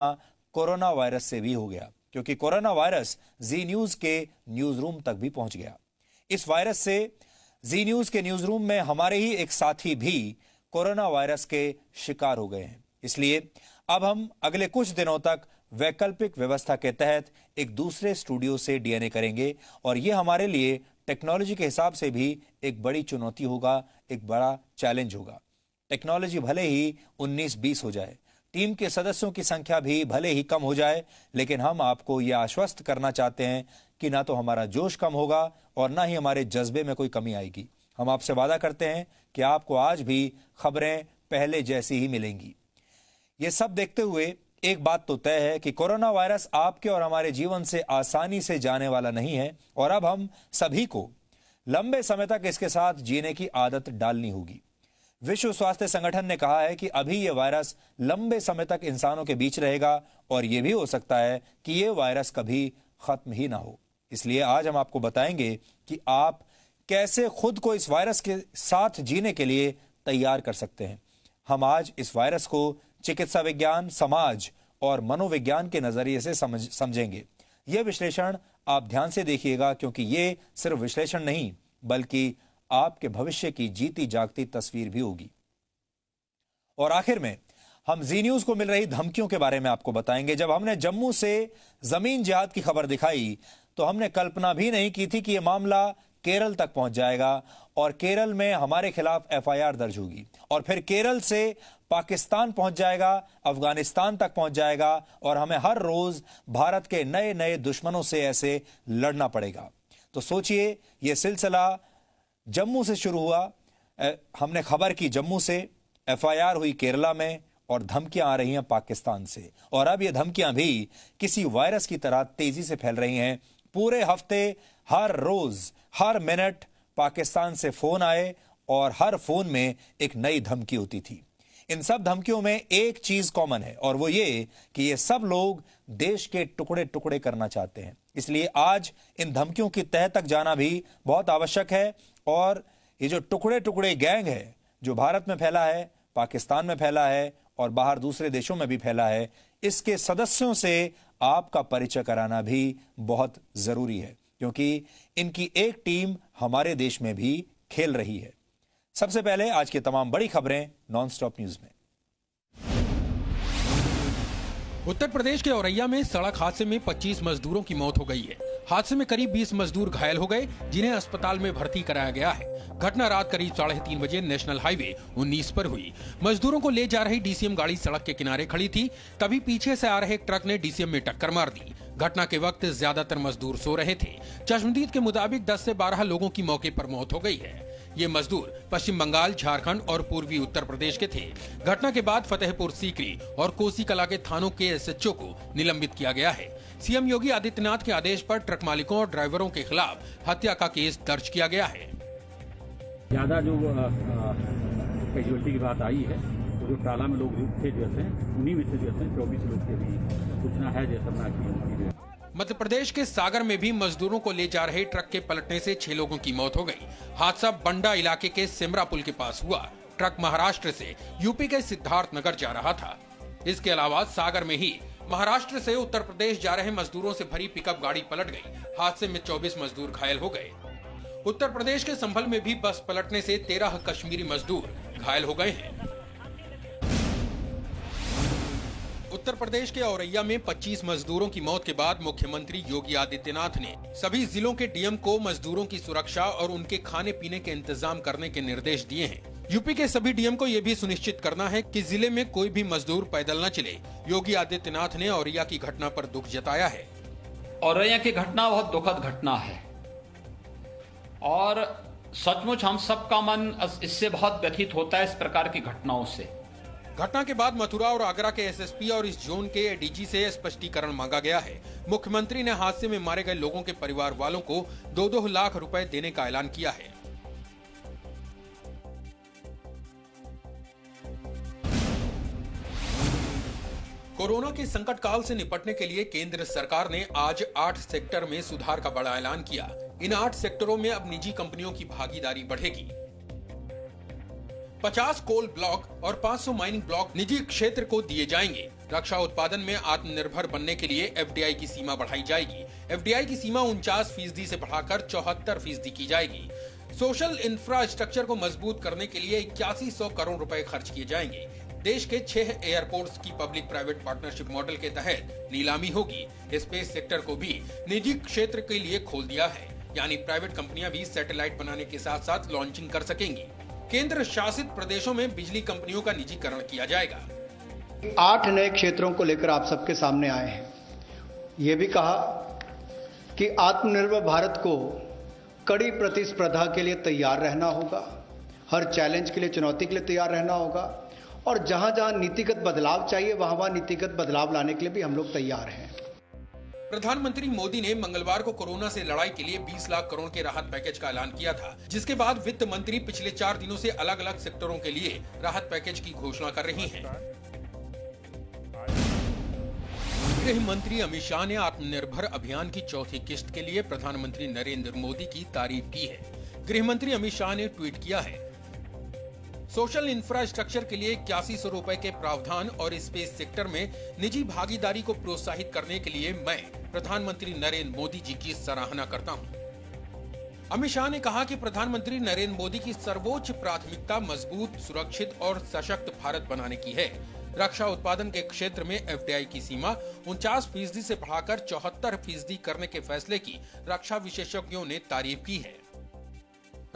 Corona virus से भी हो गया, क्योंकि कोरोना वायरस जी न्यूज के न्यूज रूम तक भी पहुंच गया। इस वायरस से जी न्यूज के न्यूज रूम में हमारे ही एक साथी भी कोरोना वायरस के शिकार हो गए हैं। इसलिए अब हम अगले कुछ दिनों तक वैकल्पिक व्यवस्था के तहत एक दूसरे स्टूडियो से डीएनए करेंगे, और यह हमारे लिए टेक्नोलॉजी के हिसाब से भी एक बड़ी चुनौती होगा, एक बड़ा चैलेंज होगा। टेक्नोलॉजी भले ही 19-20 हो जाए, टीम के सदस्यों की संख्या भी भले ही कम हो जाए, लेकिन हम आपको यह आश्वस्त करना चाहते हैं कि ना तो हमारा जोश कम होगा और ना ही हमारे जज्बे में कोई कमी आएगी। हम आपसे वादा करते हैं कि आपको आज भी खबरें पहले जैसी ही मिलेंगी। ये सब देखते हुए एक बात तो तय है कि कोरोना वायरस आपके और हमारे जीवन से आसानी से जाने वाला नहीं है, और अब हम सभी को लंबे समय तक इसके साथ जीने की आदत डालनी होगी। विश्व स्वास्थ्य संगठन ने कहा है कि अभी यह वायरस लंबे समय तक इंसानों के बीच रहेगा, और यह भी हो सकता है कि यह वायरस कभी खत्म ही ना हो। इसलिए आज हम आपको बताएंगे कि आप कैसे खुद को इस वायरस के साथ जीने के लिए तैयार कर सकते हैं। हम आज इस वायरस को चिकित्सा विज्ञान, समाज और मनोविज्ञान के नजरिए से समझेंगे। यह विश्लेषण आप ध्यान से देखिएगा, क्योंकि यह सिर्फ विश्लेषण नहीं बल्कि आपके भविष्य की जीती जागती तस्वीर भी होगी। और आखिर में हम जी न्यूज को मिल रही धमकियों के बारे में आपको बताएंगे। जब हमने जम्मू से जमीन जिहाद की खबर दिखाई तो हमने कल्पना भी नहीं की थी कि यह मामला केरल तक पहुंच जाएगा और केरल में हमारे खिलाफ एफआईआर दर्ज होगी, और फिर केरल से पाकिस्तान पहुंच जाएगा, अफगानिस्तान तक पहुंच जाएगा, और हमें हर रोज भारत के नए नए दुश्मनों से ऐसे लड़ना पड़ेगा। तो सोचिए, यह सिलसिला जम्मू से शुरू हुआ, हमने खबर की जम्मू से, एफआईआर हुई केरला में, और धमकियां आ रही हैं पाकिस्तान से, और अब ये धमकियां भी किसी वायरस की तरह तेजी से फैल रही हैं। पूरे हफ्ते, हर रोज, हर मिनट पाकिस्तान से फोन आए, और हर फोन में एक नई धमकी होती थी। इन सब धमकियों में एक चीज कॉमन है, और वो ये कि ये सब लोग देश के टुकड़े टुकड़े करना चाहते हैं। इसलिए आज इन धमकियों की तह तक जाना भी बहुत आवश्यक है। और ये जो टुकड़े टुकड़े गैंग है जो भारत में फैला है, पाकिस्तान में फैला है और बाहर दूसरे देशों में भी फैला है, इसके सदस्यों से आपका परिचय कराना भी बहुत जरूरी है, क्योंकि इनकी एक टीम हमारे देश में भी खेल रही है। सबसे पहले आज की तमाम बड़ी खबरें नॉनस्टॉप न्यूज में। उत्तर प्रदेश के औरैया में सड़क हादसे में 25 मजदूरों की मौत हो गई है। हादसे में करीब 20 मजदूर घायल हो गए, जिन्हें अस्पताल में भर्ती कराया गया है। घटना रात करीब 3:30 बजे नेशनल हाईवे 19 पर हुई। मजदूरों को ले जा रही डीसीएम गाड़ी सड़क के किनारे खड़ी थी, तभी पीछे से आ रहे एक ट्रक ने डीसीएम में टक्कर मार दी। घटना के वक्त ज्यादातर मजदूर सो रहे थे। चश्मदीद के मुताबिक 10 से 12 लोगों की मौके पर मौत हो गई है। ये मजदूर पश्चिम बंगाल, झारखंड और पूर्वी उत्तर प्रदेश के थे। घटना के बाद फतेहपुर सीकरी और कोसी कला के थानों के एसएचओ को निलंबित किया गया है। सीएम योगी आदित्यनाथ के आदेश पर ट्रक मालिकों और ड्राइवरों के खिलाफ हत्या का केस दर्ज किया गया है। ज्यादा जो कैजुअलिटी की बात आई है, तो जो टाला में लोग थे जैसे, उन्हीं में से जैसे 24 लोग की भी सूचना है। जैसा मध्य प्रदेश के सागर में भी मजदूरों को ले जा रहे ट्रक के पलटने से 6 लोगों की मौत हो गई। हादसा बंडा इलाके के सिमरा पुल के पास हुआ। ट्रक महाराष्ट्र से यूपी के सिद्धार्थनगर जा रहा था। इसके अलावा सागर में ही महाराष्ट्र से उत्तर प्रदेश जा रहे मजदूरों से भरी पिकअप गाड़ी पलट गई। हादसे में 24 मजदूर घायल हो गए। उत्तर प्रदेश के संभल में भी बस पलटने से 13 कश्मीरी मजदूर घायल हो गए हैं। उत्तर प्रदेश के औरैया में 25 मजदूरों की मौत के बाद मुख्यमंत्री योगी आदित्यनाथ ने सभी जिलों के डीएम को मजदूरों की सुरक्षा और उनके खाने पीने के इंतजाम करने के निर्देश दिए हैं। यूपी के सभी डीएम को यह भी सुनिश्चित करना है कि जिले में कोई भी मजदूर पैदल न चले। योगी आदित्यनाथ ने औरैया की घटना पर दुख जताया है। औरैया की घटना बहुत दुखद घटना है और सचमुच हम सबका मन इससे बहुत व्यथित होता है, इस प्रकार की घटनाओं से। घटना के बाद मथुरा और आगरा के एसएसपी और इस जोन के एडीजी से स्पष्टीकरण मांगा गया है। मुख्यमंत्री ने हादसे में मारे गए लोगों के परिवार वालों को 2-2 लाख रुपए देने का ऐलान किया है। कोरोना के संकट काल से निपटने के लिए केंद्र सरकार ने आज 8 सेक्टर में सुधार का बड़ा ऐलान किया। इन 8 सेक्टरों में अब निजी कंपनियों की भागीदारी बढ़ेगी। 50 कोल ब्लॉक और 500 माइनिंग ब्लॉक निजी क्षेत्र को दिए जाएंगे। रक्षा उत्पादन में आत्मनिर्भर बनने के लिए एफडीआई की सीमा बढ़ाई जाएगी। एफडीआई की सीमा 49% से बढ़ाकर 74% की जाएगी। सोशल इंफ्रास्ट्रक्चर को मजबूत करने के लिए 8100 करोड़ रुपए खर्च किए जाएंगे। देश के 6 एयरपोर्ट्स की पब्लिक प्राइवेट पार्टनरशिप मॉडल के तहत नीलामी होगी। स्पेस सेक्टर को भी निजी क्षेत्र के लिए खोल दिया है, यानी प्राइवेट कंपनियां भी सैटेलाइट बनाने के साथ साथ लॉन्चिंग कर सकेंगी। केंद्र शासित प्रदेशों में बिजली कंपनियों का निजीकरण किया जाएगा। 8 नए क्षेत्रों को लेकर आप सबके सामने आए हैं। ये भी कहा कि आत्मनिर्भर भारत को कड़ी प्रतिस्पर्धा के लिए तैयार रहना होगा, हर चैलेंज के लिए, चुनौती के लिए तैयार रहना होगा, और जहां जहां नीतिगत बदलाव चाहिए वहां वहां नीतिगत बदलाव लाने के लिए भी हम लोग तैयार हैं। प्रधानमंत्री मोदी ने मंगलवार को कोरोना से लड़ाई के लिए 20 लाख करोड़ के राहत पैकेज का ऐलान किया था, जिसके बाद वित्त मंत्री पिछले 4 दिनों से अलग अलग सेक्टरों के लिए राहत पैकेज की घोषणा कर रही हैं। गृह मंत्री अमित शाह ने आत्मनिर्भर अभियान की चौथी किश्त के लिए प्रधानमंत्री नरेंद्र मोदी की तारीफ की है। गृह मंत्री अमित शाह ने ट्वीट किया है, सोशल इंफ्रास्ट्रक्चर के लिए 8100 रुपए के प्रावधान और स्पेस सेक्टर में निजी भागीदारी को प्रोत्साहित करने के लिए मैं प्रधानमंत्री नरेंद्र मोदी जी की सराहना करता हूं। अमित शाह ने कहा कि प्रधानमंत्री नरेंद्र मोदी की सर्वोच्च प्राथमिकता मजबूत, सुरक्षित और सशक्त भारत बनाने की है। रक्षा उत्पादन के क्षेत्र में एफडीआई की सीमा 49% से बढ़ाकर 74% करने के फैसले की रक्षा विशेषज्ञों ने तारीफ की है।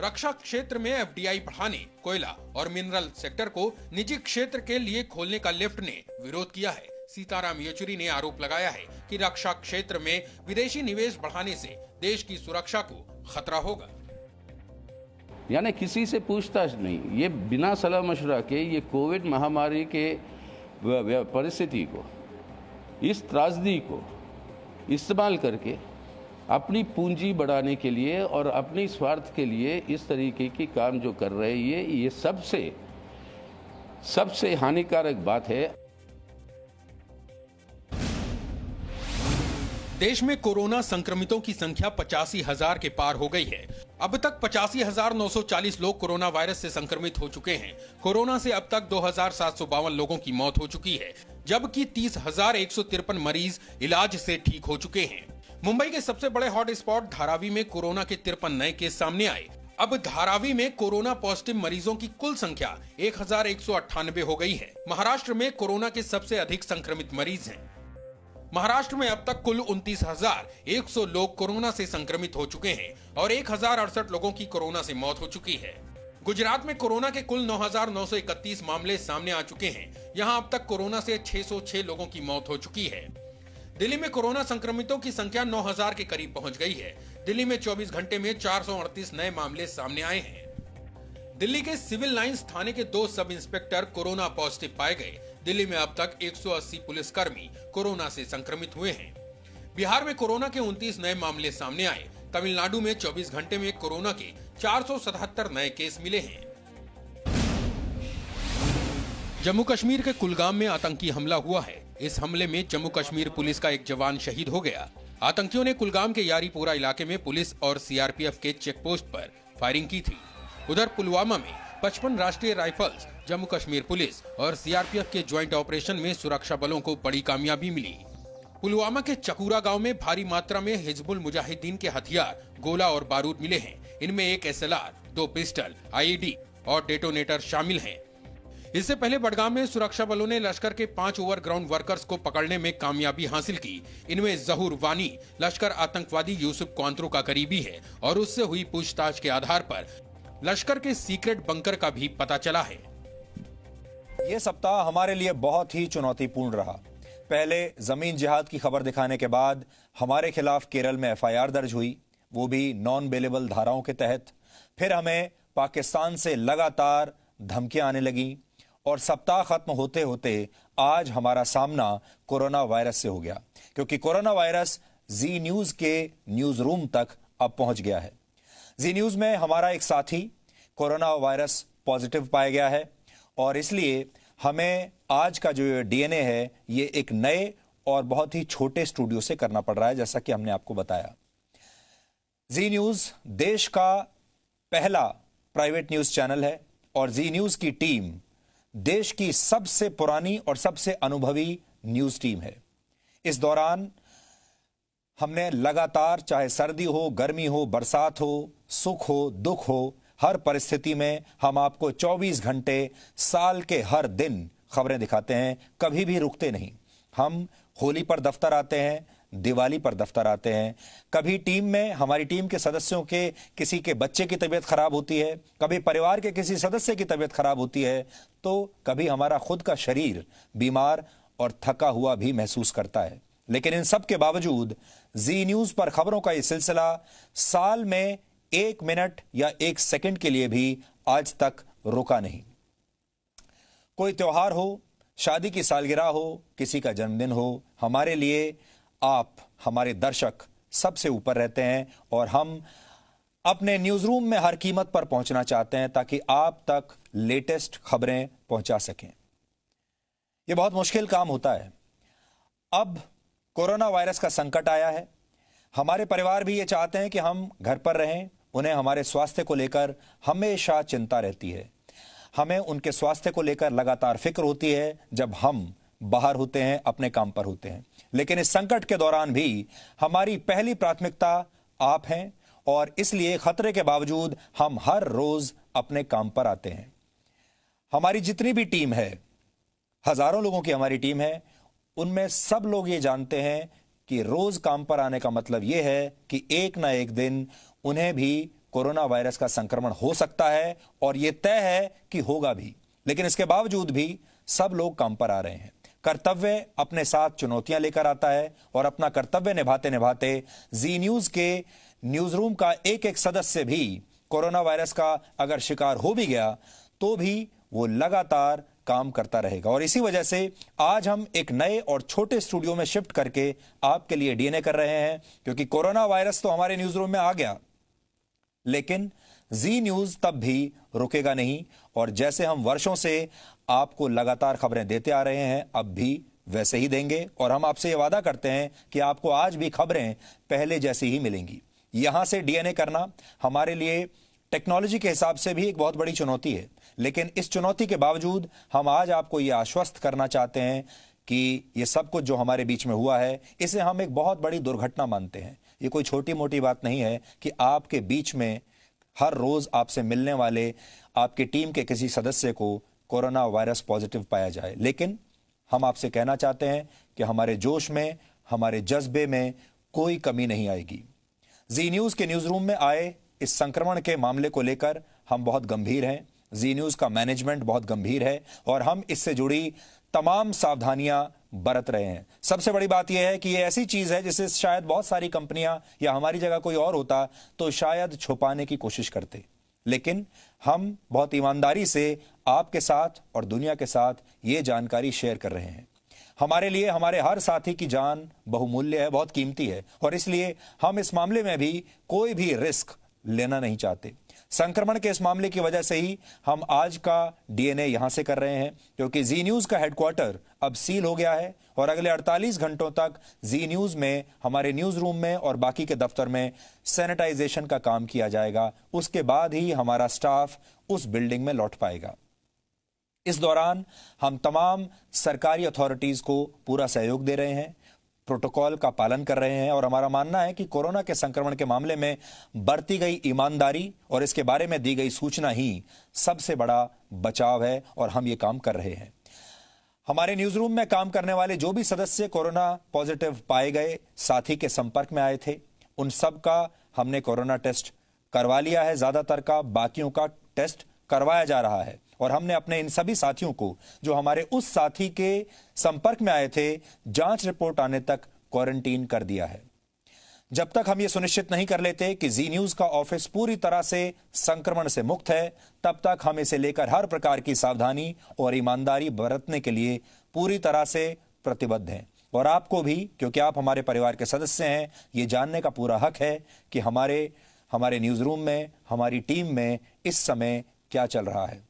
रक्षा क्षेत्र में एफडीआई बढ़ाने, कोयला और मिनरल सेक्टर को निजी क्षेत्र के लिए खोलने का लेफ्ट ने विरोध किया है। सीताराम येचुरी ने आरोप लगाया है कि रक्षा क्षेत्र में विदेशी निवेश बढ़ाने से देश की सुरक्षा को खतरा होगा। यानी किसी से पूछताछ नहीं, ये बिना सलाह मशवरा के ये कोविड महामारी के परिस्थिति को, इस त्रासदी को इस्तेमाल करके अपनी पूंजी बढ़ाने के लिए और अपनी स्वार्थ के लिए इस तरीके की काम जो कर रहे हैं, ये सबसे हानिकारक बात है। देश में कोरोना संक्रमितों की संख्या 85,000 के पार हो गई है। अब तक 85,940 लोग कोरोना वायरस से संक्रमित हो चुके हैं। कोरोना से अब तक 2,752 लोगों की मौत हो चुकी है, जबकि 30,153 मरीज इलाज से ठीक हो चुके हैं। मुंबई के सबसे बड़े हॉट स्पॉट धारावी में कोरोना के 53 नए केस सामने आए। अब धारावी में कोरोना पॉजिटिव मरीजों की कुल संख्या 1,198 हो गई है। महाराष्ट्र में कोरोना के सबसे अधिक संक्रमित मरीज हैं। महाराष्ट्र में अब तक कुल 29,100 लोग कोरोना से संक्रमित हो चुके हैं और 1,068 लोगों की कोरोना से मौत हो चुकी है। गुजरात में कोरोना के कुल 9,931 मामले सामने आ चुके हैं। यहाँ अब तक कोरोना से 606 लोगों की मौत हो चुकी है। दिल्ली में कोरोना संक्रमितों की संख्या 9,000 के करीब पहुंच गई है। दिल्ली में 24 घंटे में 438 नए मामले सामने आए हैं। दिल्ली के सिविल लाइंस थाने के 2 सब इंस्पेक्टर कोरोना पॉजिटिव पाए गए। दिल्ली में अब तक 180 पुलिसकर्मी कोरोना से संक्रमित हुए हैं। बिहार में कोरोना के 29 नए मामले सामने आए। तमिलनाडु में 24 घंटे में कोरोना के 477 नए केस मिले हैं। जम्मू कश्मीर के कुलगाम में आतंकी हमला हुआ है। इस हमले में जम्मू कश्मीर पुलिस का एक जवान शहीद हो गया। आतंकियों ने कुलगाम के यारीपोरा इलाके में पुलिस और सीआरपीएफ के चेक पोस्ट पर फायरिंग की थी। उधर पुलवामा में 55 राष्ट्रीय राइफल्स, जम्मू कश्मीर पुलिस और सीआरपीएफ के ज्वाइंट ऑपरेशन में सुरक्षा बलों को बड़ी कामयाबी मिली। पुलवामा के चकूरा गांव में भारी मात्रा में हिजबुल मुजाहिदीन के हथियार, गोला और बारूद मिले हैं। इनमें एक SLR, 2 पिस्टल, IED और डेटोनेटर शामिल हैं। इससे पहले बडगाम में सुरक्षा बलों ने लश्कर के 5 ओवरग्राउंड वर्कर्स को पकड़ने में कामयाबी हासिल की। इनमें जहूर वानी लश्कर आतंकवादी यूसुफ क्वांत्रो का करीबी है और उससे हुई पूछताछ के आधार पर लश्कर के सीक्रेट बंकर का भी पता चला है। ये सप्ताह हमारे लिए बहुत ही चुनौतीपूर्ण रहा। पहले जमीन जिहाद की खबर दिखाने के बाद हमारे खिलाफ केरल में FIR दर्ज हुई, वो भी नॉन बेलेबल धाराओं के तहत। फिर हमें पाकिस्तान से लगातार धमकियां आने लगी और सप्ताह खत्म होते होते आज हमारा सामना कोरोना वायरस से हो गया, क्योंकि कोरोना वायरस जी न्यूज के न्यूज रूम तक अब पहुंच गया है। जी न्यूज में हमारा एक साथी कोरोना वायरस पॉजिटिव पाया गया है और इसलिए हमें आज का जो DNA है ये एक नए और बहुत ही छोटे स्टूडियो से करना पड़ रहा है, जैसा कि हमने आपको बताया। जी न्यूज देश का पहला प्राइवेट न्यूज चैनल है और जी न्यूज की टीम देश की सबसे पुरानी और सबसे अनुभवी न्यूज टीम है। इस दौरान हमने लगातार, चाहे सर्दी हो, गर्मी हो, बरसात हो, सुख हो, दुख हो, हर परिस्थिति में हम आपको 24 घंटे साल के हर दिन खबरें दिखाते हैं, कभी भी रुकते नहीं। हम होली पर दफ्तर आते हैं, दिवाली पर दफ्तर आते हैं, कभी टीम में हमारी टीम के सदस्यों के किसी के बच्चे की तबीयत खराब होती है, कभी परिवार के किसी सदस्य की तबीयत खराब होती है, तो कभी हमारा खुद का शरीर बीमार और थका हुआ भी महसूस करता है। लेकिन इन सब के बावजूद जी न्यूज पर खबरों का यह सिलसिला साल में 1 मिनट या 1 सेकंड के लिए भी आज तक रुका नहीं। कोई त्योहार हो, शादी की सालगिरह हो, किसी का जन्मदिन हो, हमारे लिए आप, हमारे दर्शक सबसे ऊपर रहते हैं और हम अपने न्यूज रूम में हर कीमत पर पहुंचना चाहते हैं ताकि आप तक लेटेस्ट खबरें पहुंचा सकें। यह बहुत मुश्किल काम होता है। अब कोरोना वायरस का संकट आया है। हमारे परिवार भी ये चाहते हैं कि हम घर पर रहें। उन्हें हमारे स्वास्थ्य को लेकर हमेशा चिंता रहती है। हमें उनके स्वास्थ्य को लेकर लगातार फिक्र होती है जब हम बाहर होते हैं, अपने काम पर होते हैं। लेकिन इस संकट के दौरान भी हमारी पहली प्राथमिकता आप हैं और इसलिए खतरे के बावजूद हम हर रोज अपने काम पर आते हैं। हमारी जितनी भी टीम है, हजारों लोगों की हमारी टीम है, उनमें सब लोग ये जानते हैं कि रोज काम पर आने का मतलब यह है कि एक ना एक दिन उन्हें भी कोरोना वायरस का संक्रमण हो सकता है और यह तय है कि होगा भी। लेकिन इसके बावजूद भी सब लोग काम पर आ रहे हैं। कर्तव्य अपने साथ चुनौतियां लेकर आता है और अपना कर्तव्य निभाते निभाते जी न्यूज के न्यूज रूम का एक एक सदस्य भी कोरोना वायरस का अगर शिकार हो भी गया तो भी वो लगातार काम करता रहेगा। और इसी वजह से आज हम एक नए और छोटे स्टूडियो में शिफ्ट करके आपके लिए डीएनए कर रहे हैं, क्योंकि कोरोना वायरस तो हमारे न्यूज रूम में आ गया, लेकिन जी न्यूज तब भी रुकेगा नहीं। और जैसे हम वर्षों से आपको लगातार खबरें देते आ रहे हैं, अब भी वैसे ही देंगे। और हम आपसे ये वादा करते हैं कि आपको आज भी खबरें पहले जैसी ही मिलेंगी। यहां से डीएनए करना हमारे लिए टेक्नोलॉजी के हिसाब से भी एक बहुत बड़ी चुनौती है, लेकिन इस चुनौती के बावजूद हम आज आपको ये आश्वस्त करना चाहते हैं कि ये सब कुछ जो हमारे बीच में हुआ है, इसे हम एक बहुत बड़ी दुर्घटना मानते हैं। ये कोई छोटी मोटी बात नहीं है कि आपके बीच में हर रोज आपसे मिलने वाले आपकी टीम के किसी सदस्य को कोरोना वायरस पॉजिटिव पाया जाए। लेकिन हम आपसे कहना चाहते हैं कि हमारे जोश में, हमारे जज्बे में कोई कमी नहीं आएगी। जी न्यूज के न्यूज रूम में आए इस संक्रमण के मामले को लेकर हम बहुत गंभीर हैं। जी न्यूज का मैनेजमेंट बहुत गंभीर है और हम इससे जुड़ी तमाम सावधानियां बरत रहे हैं। सबसे बड़ी बात यह है कि यह ऐसी चीज है जिसे शायद बहुत सारी कंपनियां या हमारी जगह कोई और होता तो शायद छुपाने की कोशिश करते, लेकिन हम बहुत ईमानदारी से आपके साथ और दुनिया के साथ ये जानकारी शेयर कर रहे हैं। हमारे लिए हमारे हर साथी की जान बहुमूल्य है, बहुत कीमती है, और इसलिए हम इस मामले में भी कोई भी रिस्क लेना नहीं चाहते। संक्रमण के इस मामले की वजह से ही हम आज का डीएनए यहां से कर रहे हैं, क्योंकि जी न्यूज का हेडक्वार्टर अब सील हो गया है और अगले 48 घंटों तक जी न्यूज में, हमारे न्यूज रूम में और बाकी के दफ्तर में सैनिटाइजेशन का काम किया जाएगा। उसके बाद ही हमारा स्टाफ उस बिल्डिंग में लौट पाएगा। इस दौरान हम तमाम सरकारी अथॉरिटीज को पूरा सहयोग दे रहे हैं, प्रोटोकॉल का पालन कर रहे हैं और हमारा मानना है कि कोरोना के संक्रमण के मामले में बरती गई ईमानदारी और इसके बारे में दी गई सूचना ही सबसे बड़ा बचाव है और हम ये काम कर रहे हैं। हमारे न्यूज रूम में काम करने वाले जो भी सदस्य कोरोना पॉजिटिव पाए गए साथी के संपर्क में आए थे, उन सब का हमने कोरोना टेस्ट करवा लिया है। ज्यादातर का, बाकियों का टेस्ट करवाया जा रहा है और हमने अपने इन सभी साथियों को जो हमारे उस साथी के संपर्क में आए थे, जांच रिपोर्ट आने तक क्वारंटीन कर दिया है। जब तक हम ये सुनिश्चित नहीं कर लेते कि जी न्यूज का ऑफिस पूरी तरह से संक्रमण से मुक्त है, तब तक हम इसे लेकर हर प्रकार की सावधानी और ईमानदारी बरतने के लिए पूरी तरह से प्रतिबद्ध हैं। और आपको भी, क्योंकि आप हमारे परिवार के सदस्य हैं, ये जानने का पूरा हक है कि हमारे न्यूज रूम में, हमारी टीम में इस समय क्या चल रहा है।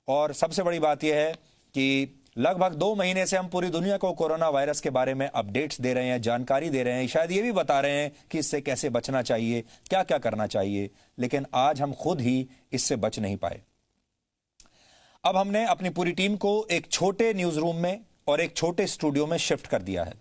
और सबसे बड़ी बात यह है कि लगभग 2 महीने से हम पूरी दुनिया को कोरोना वायरस के बारे में अपडेट्स दे रहे हैं, जानकारी दे रहे हैं, शायद ये भी बता रहे हैं कि इससे कैसे बचना चाहिए, क्या क्या करना चाहिए, लेकिन आज हम खुद ही इससे बच नहीं पाए। अब हमने अपनी पूरी टीम को एक छोटे न्यूज रूम में और एक छोटे स्टूडियो में शिफ्ट कर दिया है।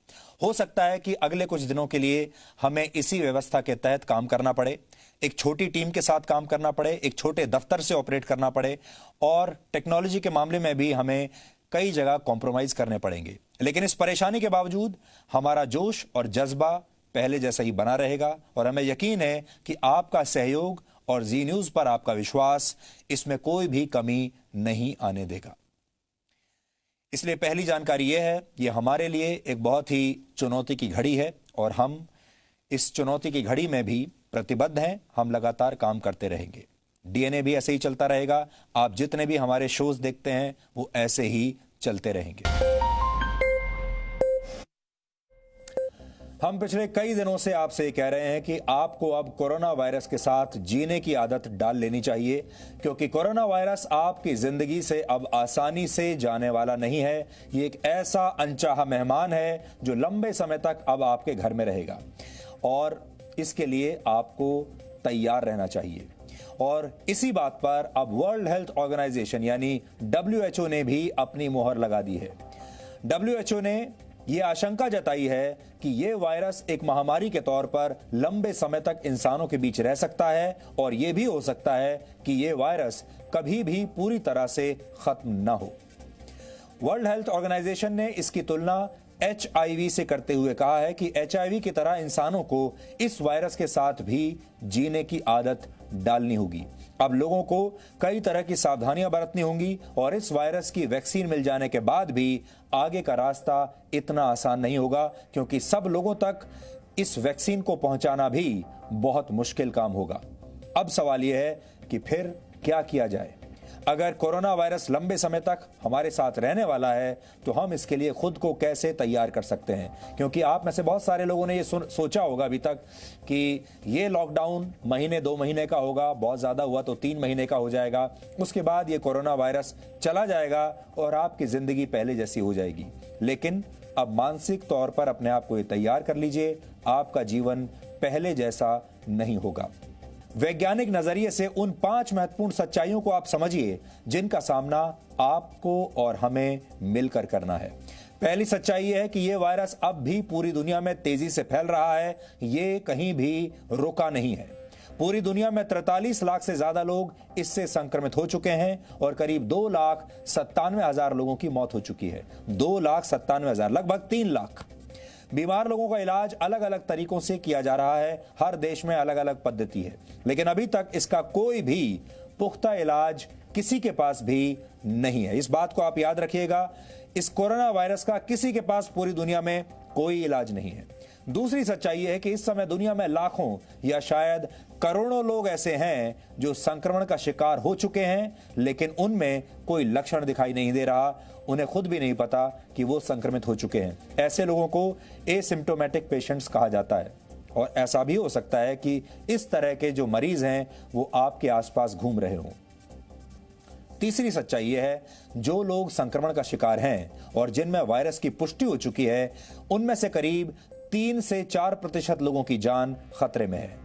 हो सकता है कि अगले कुछ दिनों के लिए हमें इसी व्यवस्था के तहत काम करना पड़े, एक छोटी टीम के साथ काम करना पड़े, एक छोटे दफ्तर से ऑपरेट करना पड़े और टेक्नोलॉजी के मामले में भी हमें कई जगह कॉम्प्रोमाइज करने पड़ेंगे। लेकिन इस परेशानी के बावजूद हमारा जोश और जज्बा पहले जैसा ही बना रहेगा और हमें यकीन है कि आपका सहयोग और जी न्यूज पर आपका विश्वास इसमें कोई भी कमी नहीं आने देगा। इसलिए पहली जानकारी यह है, यह हमारे लिए एक बहुत ही चुनौती की घड़ी है और हम इस चुनौती की घड़ी में भी प्रतिबद्ध हैं। हम लगातार काम करते रहेंगे। डीएनए भी ऐसे ही चलता रहेगा। आप जितने भी हमारे शोज देखते हैं वो ऐसे ही चलते रहेंगे। हम पिछले कई दिनों से आपसे कह रहे हैं कि आपको अब कोरोना वायरस के साथ जीने की आदत डाल लेनी चाहिए, क्योंकि कोरोना वायरस आपकी जिंदगी से अब आसानी से जाने वाला नहीं है। ये एक ऐसा अनचाहा मेहमान है जो लंबे समय तक अब आपके घर में रहेगा और इसके लिए आपको तैयार रहना चाहिए। और इसी बात पर अब वर्ल्ड हेल्थ ऑर्गेनाइजेशन यानी WHO ने भी अपनी मोहर लगा दी है। WHO ने यह आशंका जताई है कि यह वायरस एक महामारी के तौर पर लंबे समय तक इंसानों के बीच रह सकता है और यह भी हो सकता है कि यह वायरस कभी भी पूरी तरह से खत्म न हो। वर्ल्ड हेल्थ ऑर्गेनाइजेशन ने इसकी तुलना HIV से करते हुए कहा है कि HIV की तरह इंसानों को इस वायरस के साथ भी जीने की आदत डालनी होगी। अब लोगों को कई तरह की सावधानियां बरतनी होंगी और इस वायरस की वैक्सीन मिल जाने के बाद भी आगे का रास्ता इतना आसान नहीं होगा, क्योंकि सब लोगों तक इस वैक्सीन को पहुंचाना भी बहुत मुश्किल काम होगा। अब सवाल यह है कि फिर क्या किया जाए। अगर कोरोना वायरस लंबे समय तक हमारे साथ रहने वाला है तो हम इसके लिए खुद को कैसे तैयार कर सकते हैं, क्योंकि आप में से बहुत सारे लोगों ने ये सोचा होगा अभी तक कि ये लॉकडाउन महीने 2 महीने का होगा, बहुत ज्यादा हुआ तो 3 महीने का हो जाएगा, उसके बाद ये कोरोना वायरस चला जाएगा और आपकी जिंदगी पहले जैसी हो जाएगी। लेकिन अब मानसिक तौर पर अपने आप को ये तैयार कर लीजिए, आपका जीवन पहले जैसा नहीं होगा। वैज्ञानिक नजरिए से उन 5 महत्वपूर्ण सच्चाइयों को आप समझिए जिनका सामना आपको और हमें मिलकर करना है। पहली सच्चाई यह है कि यह वायरस अब भी पूरी दुनिया में तेजी से फैल रहा है, ये कहीं भी रुका नहीं है। पूरी दुनिया में 43 लाख से ज्यादा लोग इससे संक्रमित हो चुके हैं और करीब 2,97,000 लोगों की मौत हो चुकी है। 2,97,000, लगभग 3 लाख। बीमार लोगों का इलाज अलग अलग तरीकों से किया जा रहा है, हर देश में अलग अलग पद्धति है, लेकिन अभी तक इसका कोई भी पुख्ता इलाज किसी के पास भी नहीं है। इस बात को आप याद रखिएगा, इस कोरोना वायरस का किसी के पास पूरी दुनिया में कोई इलाज नहीं है। दूसरी सच्चाई है कि इस समय दुनिया में लाखों या शायद करोड़ों लोग ऐसे हैं जो संक्रमण का शिकार हो चुके हैं, लेकिन उनमें कोई लक्षण दिखाई नहीं दे रहा, उन्हें खुद भी नहीं पता कि वो संक्रमित हो चुके हैं। ऐसे लोगों को एसिम्प्टोमेटिक पेशेंट्स कहा जाता है और ऐसा भी हो सकता है कि इस तरह के जो मरीज हैं वो आपके आसपास घूम रहे हों। तीसरी सच्चाई यह है, जो लोग संक्रमण का शिकार हैं और जिनमें वायरस की पुष्टि हो चुकी है, उनमें से करीब 3 से 4% लोगों की जान खतरे में है।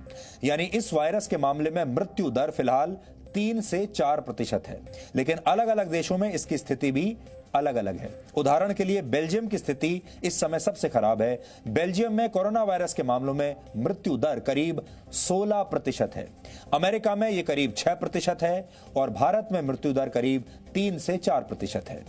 यानी इस वायरस के मामले में मृत्यु दर फिलहाल 3 से 4% है, लेकिन अलग अलग देशों में इसकी स्थिति भी अलग अलग है। उदाहरण के लिए बेल्जियम की स्थिति इस समय सबसे खराब है। बेल्जियम में कोरोना वायरस के मामलों में मृत्यु दर करीब 16% है। अमेरिका में यह करीब 6% है और भारत में मृत्यु दर करीब 3 से 4% है।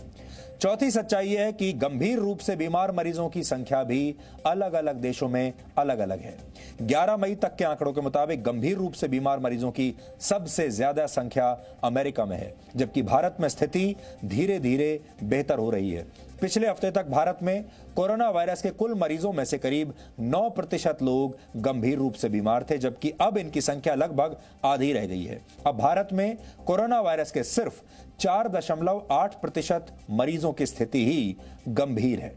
चौथी सच्चाई है कि गंभीर रूप से बीमार मरीजों की संख्या भी अलग अलग देशों में अलग अलग है। 11 मई तक के आंकड़ों के मुताबिक गंभीर रूप से बीमार मरीजों की सबसे ज्यादा संख्या अमेरिका में है, जबकि भारत में स्थिति धीरे धीरे बेहतर हो रही है। पिछले हफ्ते तक भारत में कोरोना वायरस के कुल मरीजों में से करीब 9% लोग गंभीर रूप से बीमार थे, जबकि अब इनकी संख्या लगभग आधी रह गई है। अब भारत में कोरोना वायरस के सिर्फ 4.8% मरीजों की स्थिति ही गंभीर है।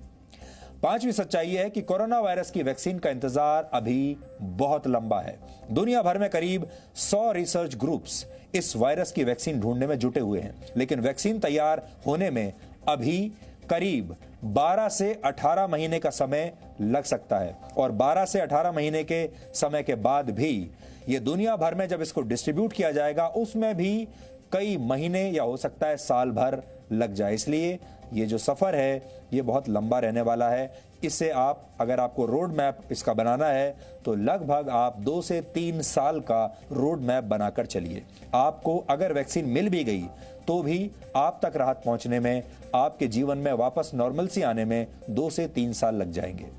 पांचवी सच्चाई है कि कोरोना वायरस की वैक्सीन का इंतजार अभी बहुत लंबा है। दुनिया भर में करीब 100 रिसर्च ग्रुप्स इस वायरस की वैक्सीन ढूंढने में जुटे हुए हैं, लेकिन वैक्सीन तैयार होने में अभी करीब 12 से 18 महीने का समय लग सकता है और 12 से 18 महीने के समय के बाद भी ये दुनिया भर में जब इसको डिस्ट्रीब्यूट किया जाएगा उसमें भी कई महीने या हो सकता है साल भर लग जाए। इसलिए ये जो सफ़र है ये बहुत लंबा रहने वाला है। इससे आप, अगर आपको रोड मैप इसका बनाना है तो लगभग आप 2 से 3 साल का रोड मैप बनाकर चलिए। आपको अगर वैक्सीन मिल भी गई तो भी आप तक राहत पहुंचने में, आपके जीवन में वापस नॉर्मलसी आने में 2 से 3 साल लग जाएंगे।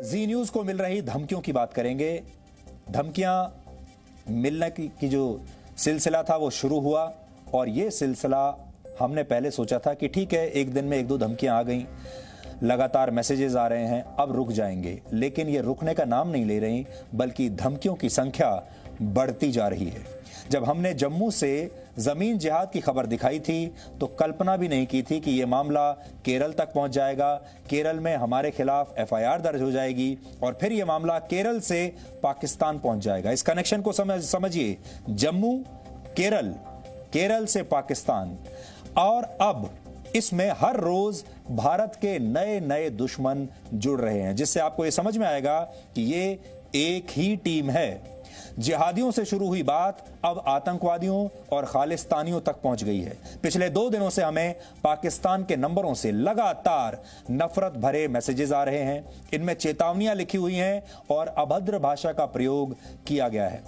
जी न्यूज को मिल रही धमकियों की बात करेंगे। धमकियां मिलने की जो सिलसिला था वो शुरू हुआ, और ये सिलसिला हमने पहले सोचा था कि ठीक है, एक दिन में 1-2 धमकियां आ गई, लगातार मैसेजेस आ रहे हैं, अब रुक जाएंगे। लेकिन ये रुकने का नाम नहीं ले रही, बल्कि धमकियों की संख्या बढ़ती जा रही है। जब हमने जम्मू से जमीन जिहाद की खबर दिखाई थी तो कल्पना भी नहीं की थी कि ये मामला केरल तक पहुंच जाएगा, केरल में हमारे खिलाफ FIR दर्ज हो जाएगी और फिर ये मामला केरल से पाकिस्तान पहुंच जाएगा। इस कनेक्शन को समझिए, जम्मू, केरल, केरल से पाकिस्तान, और अब इसमें हर रोज भारत के नए नए दुश्मन जुड़ रहे हैं, जिससे आपको ये समझ में आएगा कि ये एक ही टीम है। जिहादियों से शुरू हुई बात अब आतंकवादियों और खालिस्तानियों तक पहुंच गई है। पिछले 2 दिनों से हमें पाकिस्तान के नंबरों से लगातार नफरत भरे मैसेजेस आ रहे हैं। इनमें चेतावनियां लिखी हुई हैं और अभद्र भाषा का प्रयोग किया गया है।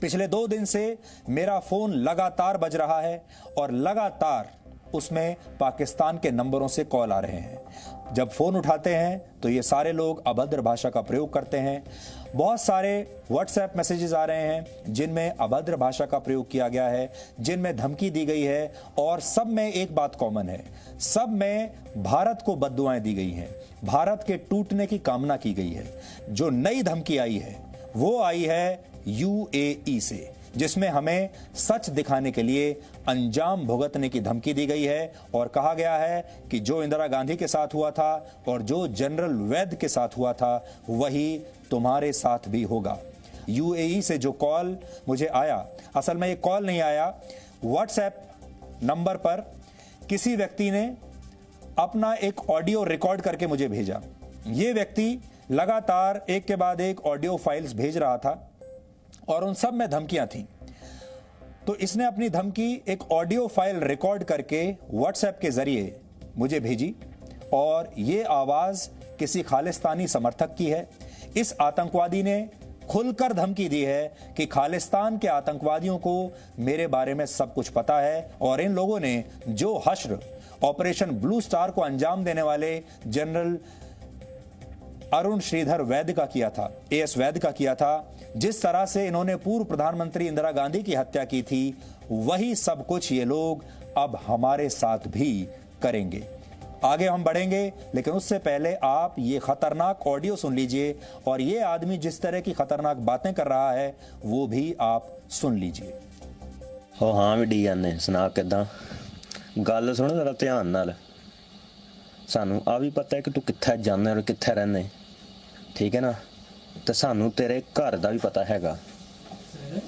पिछले 2 दिन से मेरा फोन लगातार बज रहा है और लगातार उसमें पाकिस्तान के नंबरों से कॉल आ रहे हैं। जब फोन उठाते हैं तो ये सारे लोग अभद्र भाषा का प्रयोग करते हैं। बहुत सारे व्हाट्सएप मैसेजेस आ रहे हैं जिनमें अभद्र भाषा का प्रयोग किया गया है, जिनमें धमकी दी गई है, और सब में एक बात कॉमन है, सब में भारत को बद्दुआएं दी गई हैं, भारत के टूटने की कामना की गई है। जो नई धमकी आई है वो आई है UAE से, जिसमें हमें सच दिखाने के लिए अंजाम भुगतने की धमकी दी गई है और कहा गया है कि जो इंदिरा गांधी के साथ हुआ था और जो जनरल वैद के साथ हुआ था वही तुम्हारे साथ भी होगा। UAE से जो कॉल मुझे आया, असल में ये कॉल नहीं आया, व्हाट्सएप नंबर पर किसी व्यक्ति ने अपना एक ऑडियो रिकॉर्ड करके मुझे भेजा। ये व्यक्ति लगातार एक के बाद एक ऑडियो फाइल्स भेज रहा था और उन सब में धमकियां थीं। तो इसने अपनी धमकी एक ऑडियो फाइल रिकॉर्ड करके व्हाट्सएप के जरिए मुझे भेजी और ये आवाज किसी खालिस्तानी समर्थक की है। इस आतंकवादी ने खुलकर धमकी दी है कि खालिस्तान के आतंकवादियों को मेरे बारे में सब कुछ पता है और इन लोगों ने जो हश्र ऑपरेशन ब्लू स्टार को अंजाम देने वाले जनरल अरुण श्रीधर वैद्य का किया था, AS वैद्य का किया था, जिस तरह से इन्होंने पूर्व प्रधानमंत्री इंदिरा गांधी की हत्या की थी, वही सब कुछ ये लोग अब हमारे साथ भी करेंगे। आगे हम बढ़ेंगे, लेकिन उससे पहले आप ये खतरनाक ऑडियो सुन लीजिए और ये आदमी जिस तरह की खतरनाक बातें कर रहा है वो भी आप सुन लीजिए। हो हाँ भी जाने सुना किदा गल सुनो जरा ध्यान नाल। सानू आ भी पता है कि तू कित्थे जाने और कित्थे रहने, ठीक है ना, तो सानू तेरे घर दा भी पता हैगा,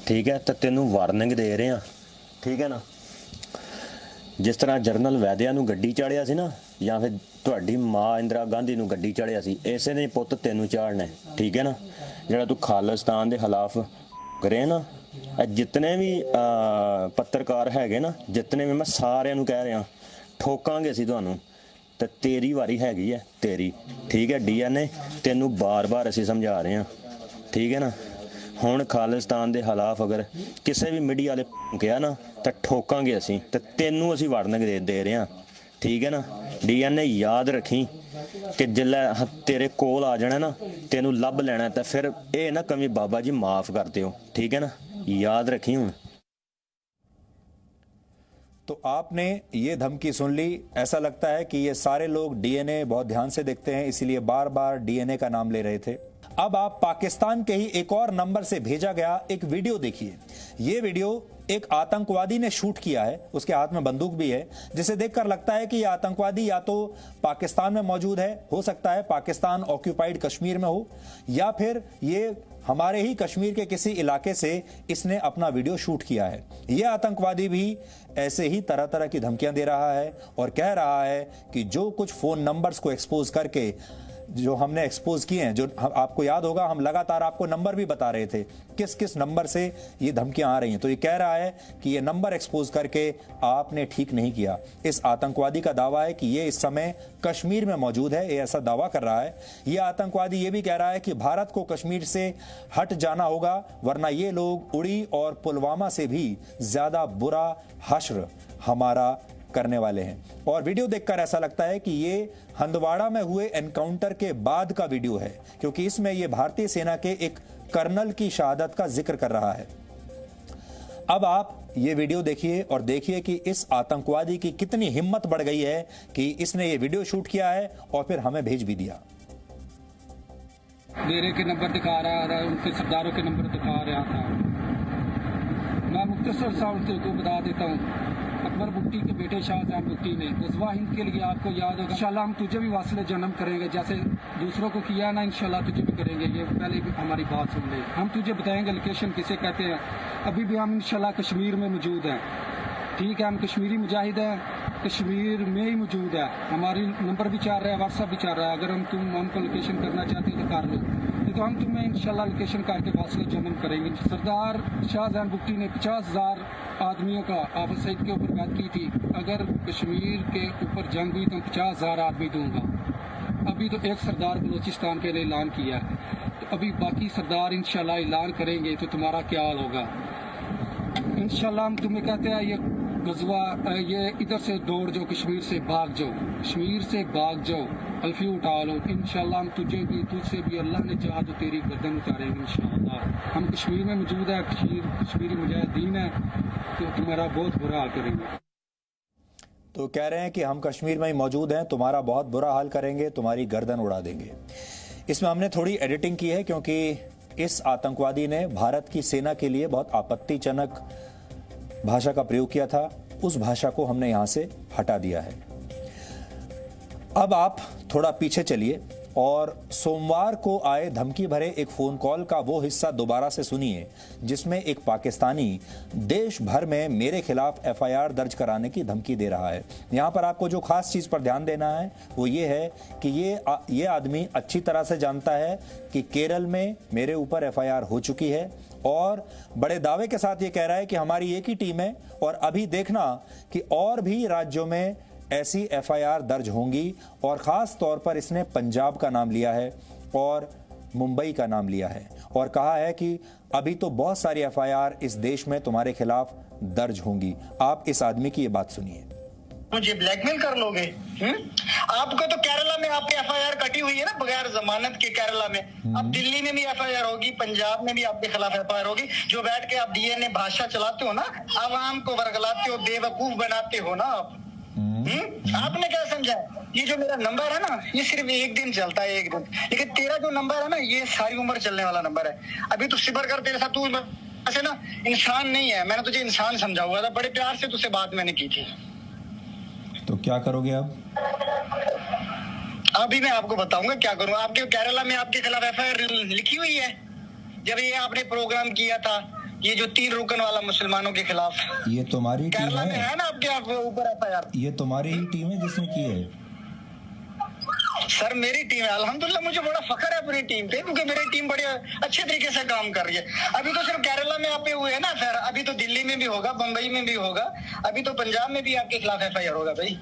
ठीक है, तो तेनू वार्निंग दे रहे हैं, ठीक है ना। जिस तरह जनरल वैद्या नू गड्डी चाड़िया सी ना, या फिर तुहाडी मां इंदिरा गांधी नू गड्डी चाड़िया सी, इसे ने पुत्त तेनू चाड़ना है, ठीक है ना। जिहड़ा तू खालिस्तान दे खिलाफ करे ना, जितने भी पत्रकार हैगे ना, जितने भी, मैं सारिਆਂ ਨੂੰ कह रहा ठोकांगे असीं तुहानू, तो तेरी वारी हैगी है तेरी, ठीक है। DNA तेनू बार बार असीं समझा रहे हैं, ठीक है ना। हुण खालिस्तान दे खिलाफ अगर किसी भी मीडिया वाले कहा ना तो ठोकांगे असीं, तो तेनू असीं वार्निंग दे रहे हैं, ठीक है ना। DNA याद रखी। कि जिल्लै तेरे कोल आ जाना ना, तेनू लभ लेना, तो फिर ये ना कमी बाबा जी माफ़ कर दियो, ठीक है ना, याद रखी हूँ। तो आपने ये धमकी सुन ली। ऐसा लगता है कि ये सारे लोग डीएनए बहुत ध्यान से देखते हैं, इसीलिए बार बार डीएनए का नाम ले रहे थे। अब आप पाकिस्तान के ही एक और नंबर से भेजा गया एक वीडियो देखिए। ये वीडियो एक आतंकवादी ने शूट किया है, उसके हाथ में बंदूक भी है, जिसे देखकर लगता है कि यह आतंकवादी या तो पाकिस्तान में मौजूद है, हो सकता है पाकिस्तान ऑक्यूपाइड कश्मीर में हो, या फिर ये हमारे ही कश्मीर के किसी इलाके से इसने अपना वीडियो शूट किया है। यह आतंकवादी भी ऐसे ही तरह तरह की धमकियां दे रहा है और कह रहा है कि जो कुछ फोन नंबर्स को एक्सपोज करके जो हमने एक्सपोज किए हैं, जो आपको याद होगा हम लगातार आपको नंबर भी बता रहे थे किस किस नंबर से ये धमकियां आ रही हैं, तो ये कह रहा है कि ये नंबर एक्सपोज करके आपने ठीक नहीं किया। इस आतंकवादी का दावा है कि ये इस समय कश्मीर में मौजूद है, ये ऐसा दावा कर रहा है। ये आतंकवादी ये भी कह रहा है कि भारत को कश्मीर से हट जाना होगा, वरना ये लोग उड़ी और पुलवामा से भी ज्यादा बुरा हश्र हमारा करने वाले हैं। और वीडियो देखकर ऐसा लगता है कि ये हंदवाड़ा में हुए एनकाउंटर के बाद का वीडियो है, क्योंकि इसमें ये भारतीय सेना के एक कर्नल की शहादत का जिक्र कर रहा है। अब आप ये वीडियो देखिए और देखिए कि इस आतंकवादी की कितनी हिम्मत बढ़ गई है कि इसने ये वीडियो शूट किया है और फिर हमें भेज भी दिया। मेरे के नंबर दिखा रहा था, उनके सरदारों के नंबर दिखा रहा था। मैं मुख्तसर सा उनको बता देता हूँ। अकबर बुट्टी के बेटे शाहजहां बुट्टी ने गज़वा हिंद के लिए, आपको याद होगा, इंशाल्लाह हम तुझे भी वास्ते जन्म करेंगे, जैसे दूसरों को किया ना, इंशाल्लाह तुझे भी करेंगे। ये पहले भी हमारी बात सुन ले, हम तुझे बताएंगे लोकेशन किसे कहते हैं। अभी भी हम इंशाल्लाह कश्मीर में मौजूद हैं, ठीक है, हम कश्मीरी मुजाहिद हैं, कश्मीर में ही मौजूद है। हमारी नंबर भी चल रहा है, व्हाट्सअप भी चल रहा है। अगर तुम हमको लोकेशन करना चाहते हो तो कर लो, तो हम तुम्हें इंशाल्लाह लोकेशन करके वास्ते जन्म करेंगे। सरदार शाहजहां बुट्टी ने 50,000 आदमियों का आपस के ऊपर बात की थी, अगर कश्मीर के ऊपर जंग हुई तो 50,000 आदमी दूंगा। अभी तो एक सरदार बलूचिस्तान के लिए ऐलान किया है, तो अभी बाकी सरदार इंशाल्लाह ऐलान करेंगे तो तुम्हारा क्या हाल होगा। इंशाल्लाह हम तुम्हें कहते हैं ये गज़वा, ये इधर से दौड़ जाओ, कश्मीर से भाग जाओ, कश्मीर से भाग जाओ, अल्फी उठा लो। इंशाल्लाह हम तुझे भी, तुझसे भी अल्लाह ने चाहा तो तेरी गर्दन उतारेंगे इंशाल्लाह। हम कश्मीर में मौजूद है, कश्मीरी मुजाहिदीन है, तो तुम्हारा बहुत बुरा हाल करेंगे। तो कह रहे हैं कि हम कश्मीर में ही मौजूद हैं, तुम्हारा बहुत बुरा हाल करेंगे, तुम्हारी गर्दन उड़ा देंगे। इसमें हमने थोड़ी एडिटिंग की है क्योंकि इस आतंकवादी ने भारत की सेना के लिए बहुत आपत्तिजनक भाषा का प्रयोग किया था, उस भाषा को हमने यहां से हटा दिया है। अब आप थोड़ा पीछे चलिए और सोमवार को आए धमकी भरे एक फोन कॉल का वो हिस्सा दोबारा से सुनिए, जिसमें एक पाकिस्तानी देश भर में मेरे खिलाफ एफआईआर दर्ज कराने की धमकी दे रहा है। यहां पर आपको जो खास चीज पर ध्यान देना है वो ये है कि ये आदमी अच्छी तरह से जानता है कि केरल में मेरे ऊपर एफआईआर हो चुकी है और बड़े दावे के साथ ये कह रहा है कि हमारी एक ही टीम है और अभी देखना कि और भी राज्यों में ऐसी एफआईआर दर्ज होंगी। और खास तौर पर इसने पंजाब का नाम लिया है और मुंबई का नाम लिया है और कहा है कि अभी तो बहुत सारी एफआईआर इस देश में तुम्हारे खिलाफ दर्ज होंगी। आप इस आदमी की ये बात सुनिए। मुझे ब्लैकमेल कर लोगे? आपको तो केरला में आपकी एफआईआर कटी हुई है ना बगैर जमानत के केरला में। अब दिल्ली में भी एफआईआर होगी, पंजाब में भी आपके खिलाफ एफआईआर होगी। जो बैठ के आप डीएनए भाषा चलाते हो ना, आवाम को वर्गलाते हो, बेवकूफ बनाते हो ना आप। आपने क्या समझा? ये जो मेरा नंबर है ना, ये सिर्फ एक दिन चलता है, एक दिन। लेकिन तेरा जो नंबर है ना, ये सारी उम्र चलने वाला नंबर है। अभी तू सिबर कर, तेरे साथ तू ऐसे ना इंसान नहीं है। मैंने तुझे इंसान समझा हुआ था, बड़े प्यार से तुझसे बात मैंने की थी। तो क्या करोगे अब? अभी मैं आपको बताऊंगा क्या करूंगा। आपके केरला में आपके खिलाफ एफआईआर लिखी हुई है। जब ये आपने प्रोग्राम किया था, ये जो 3 रुकन वाला मुसलमानों के खिलाफ, ये तुम्हारी टीम केरला में है ना आपके ऊपर एफआईआर। ये तुम्हारी ही टीम है जिसने की है? सर मेरी टीम है, अल्हम्दुलिल्लाह मुझे बड़ा फख्र है अपनी टीम पे, क्योंकि मेरी टीम बड़े अच्छे तरीके से काम कर रही है। अभी तो सिर्फ केरला में आप पे हुए है ना, फिर अभी तो दिल्ली में भी होगा, बम्बई में भी होगा, अभी तो पंजाब में भी आपके खिलाफ एफआईआर होगा भाई।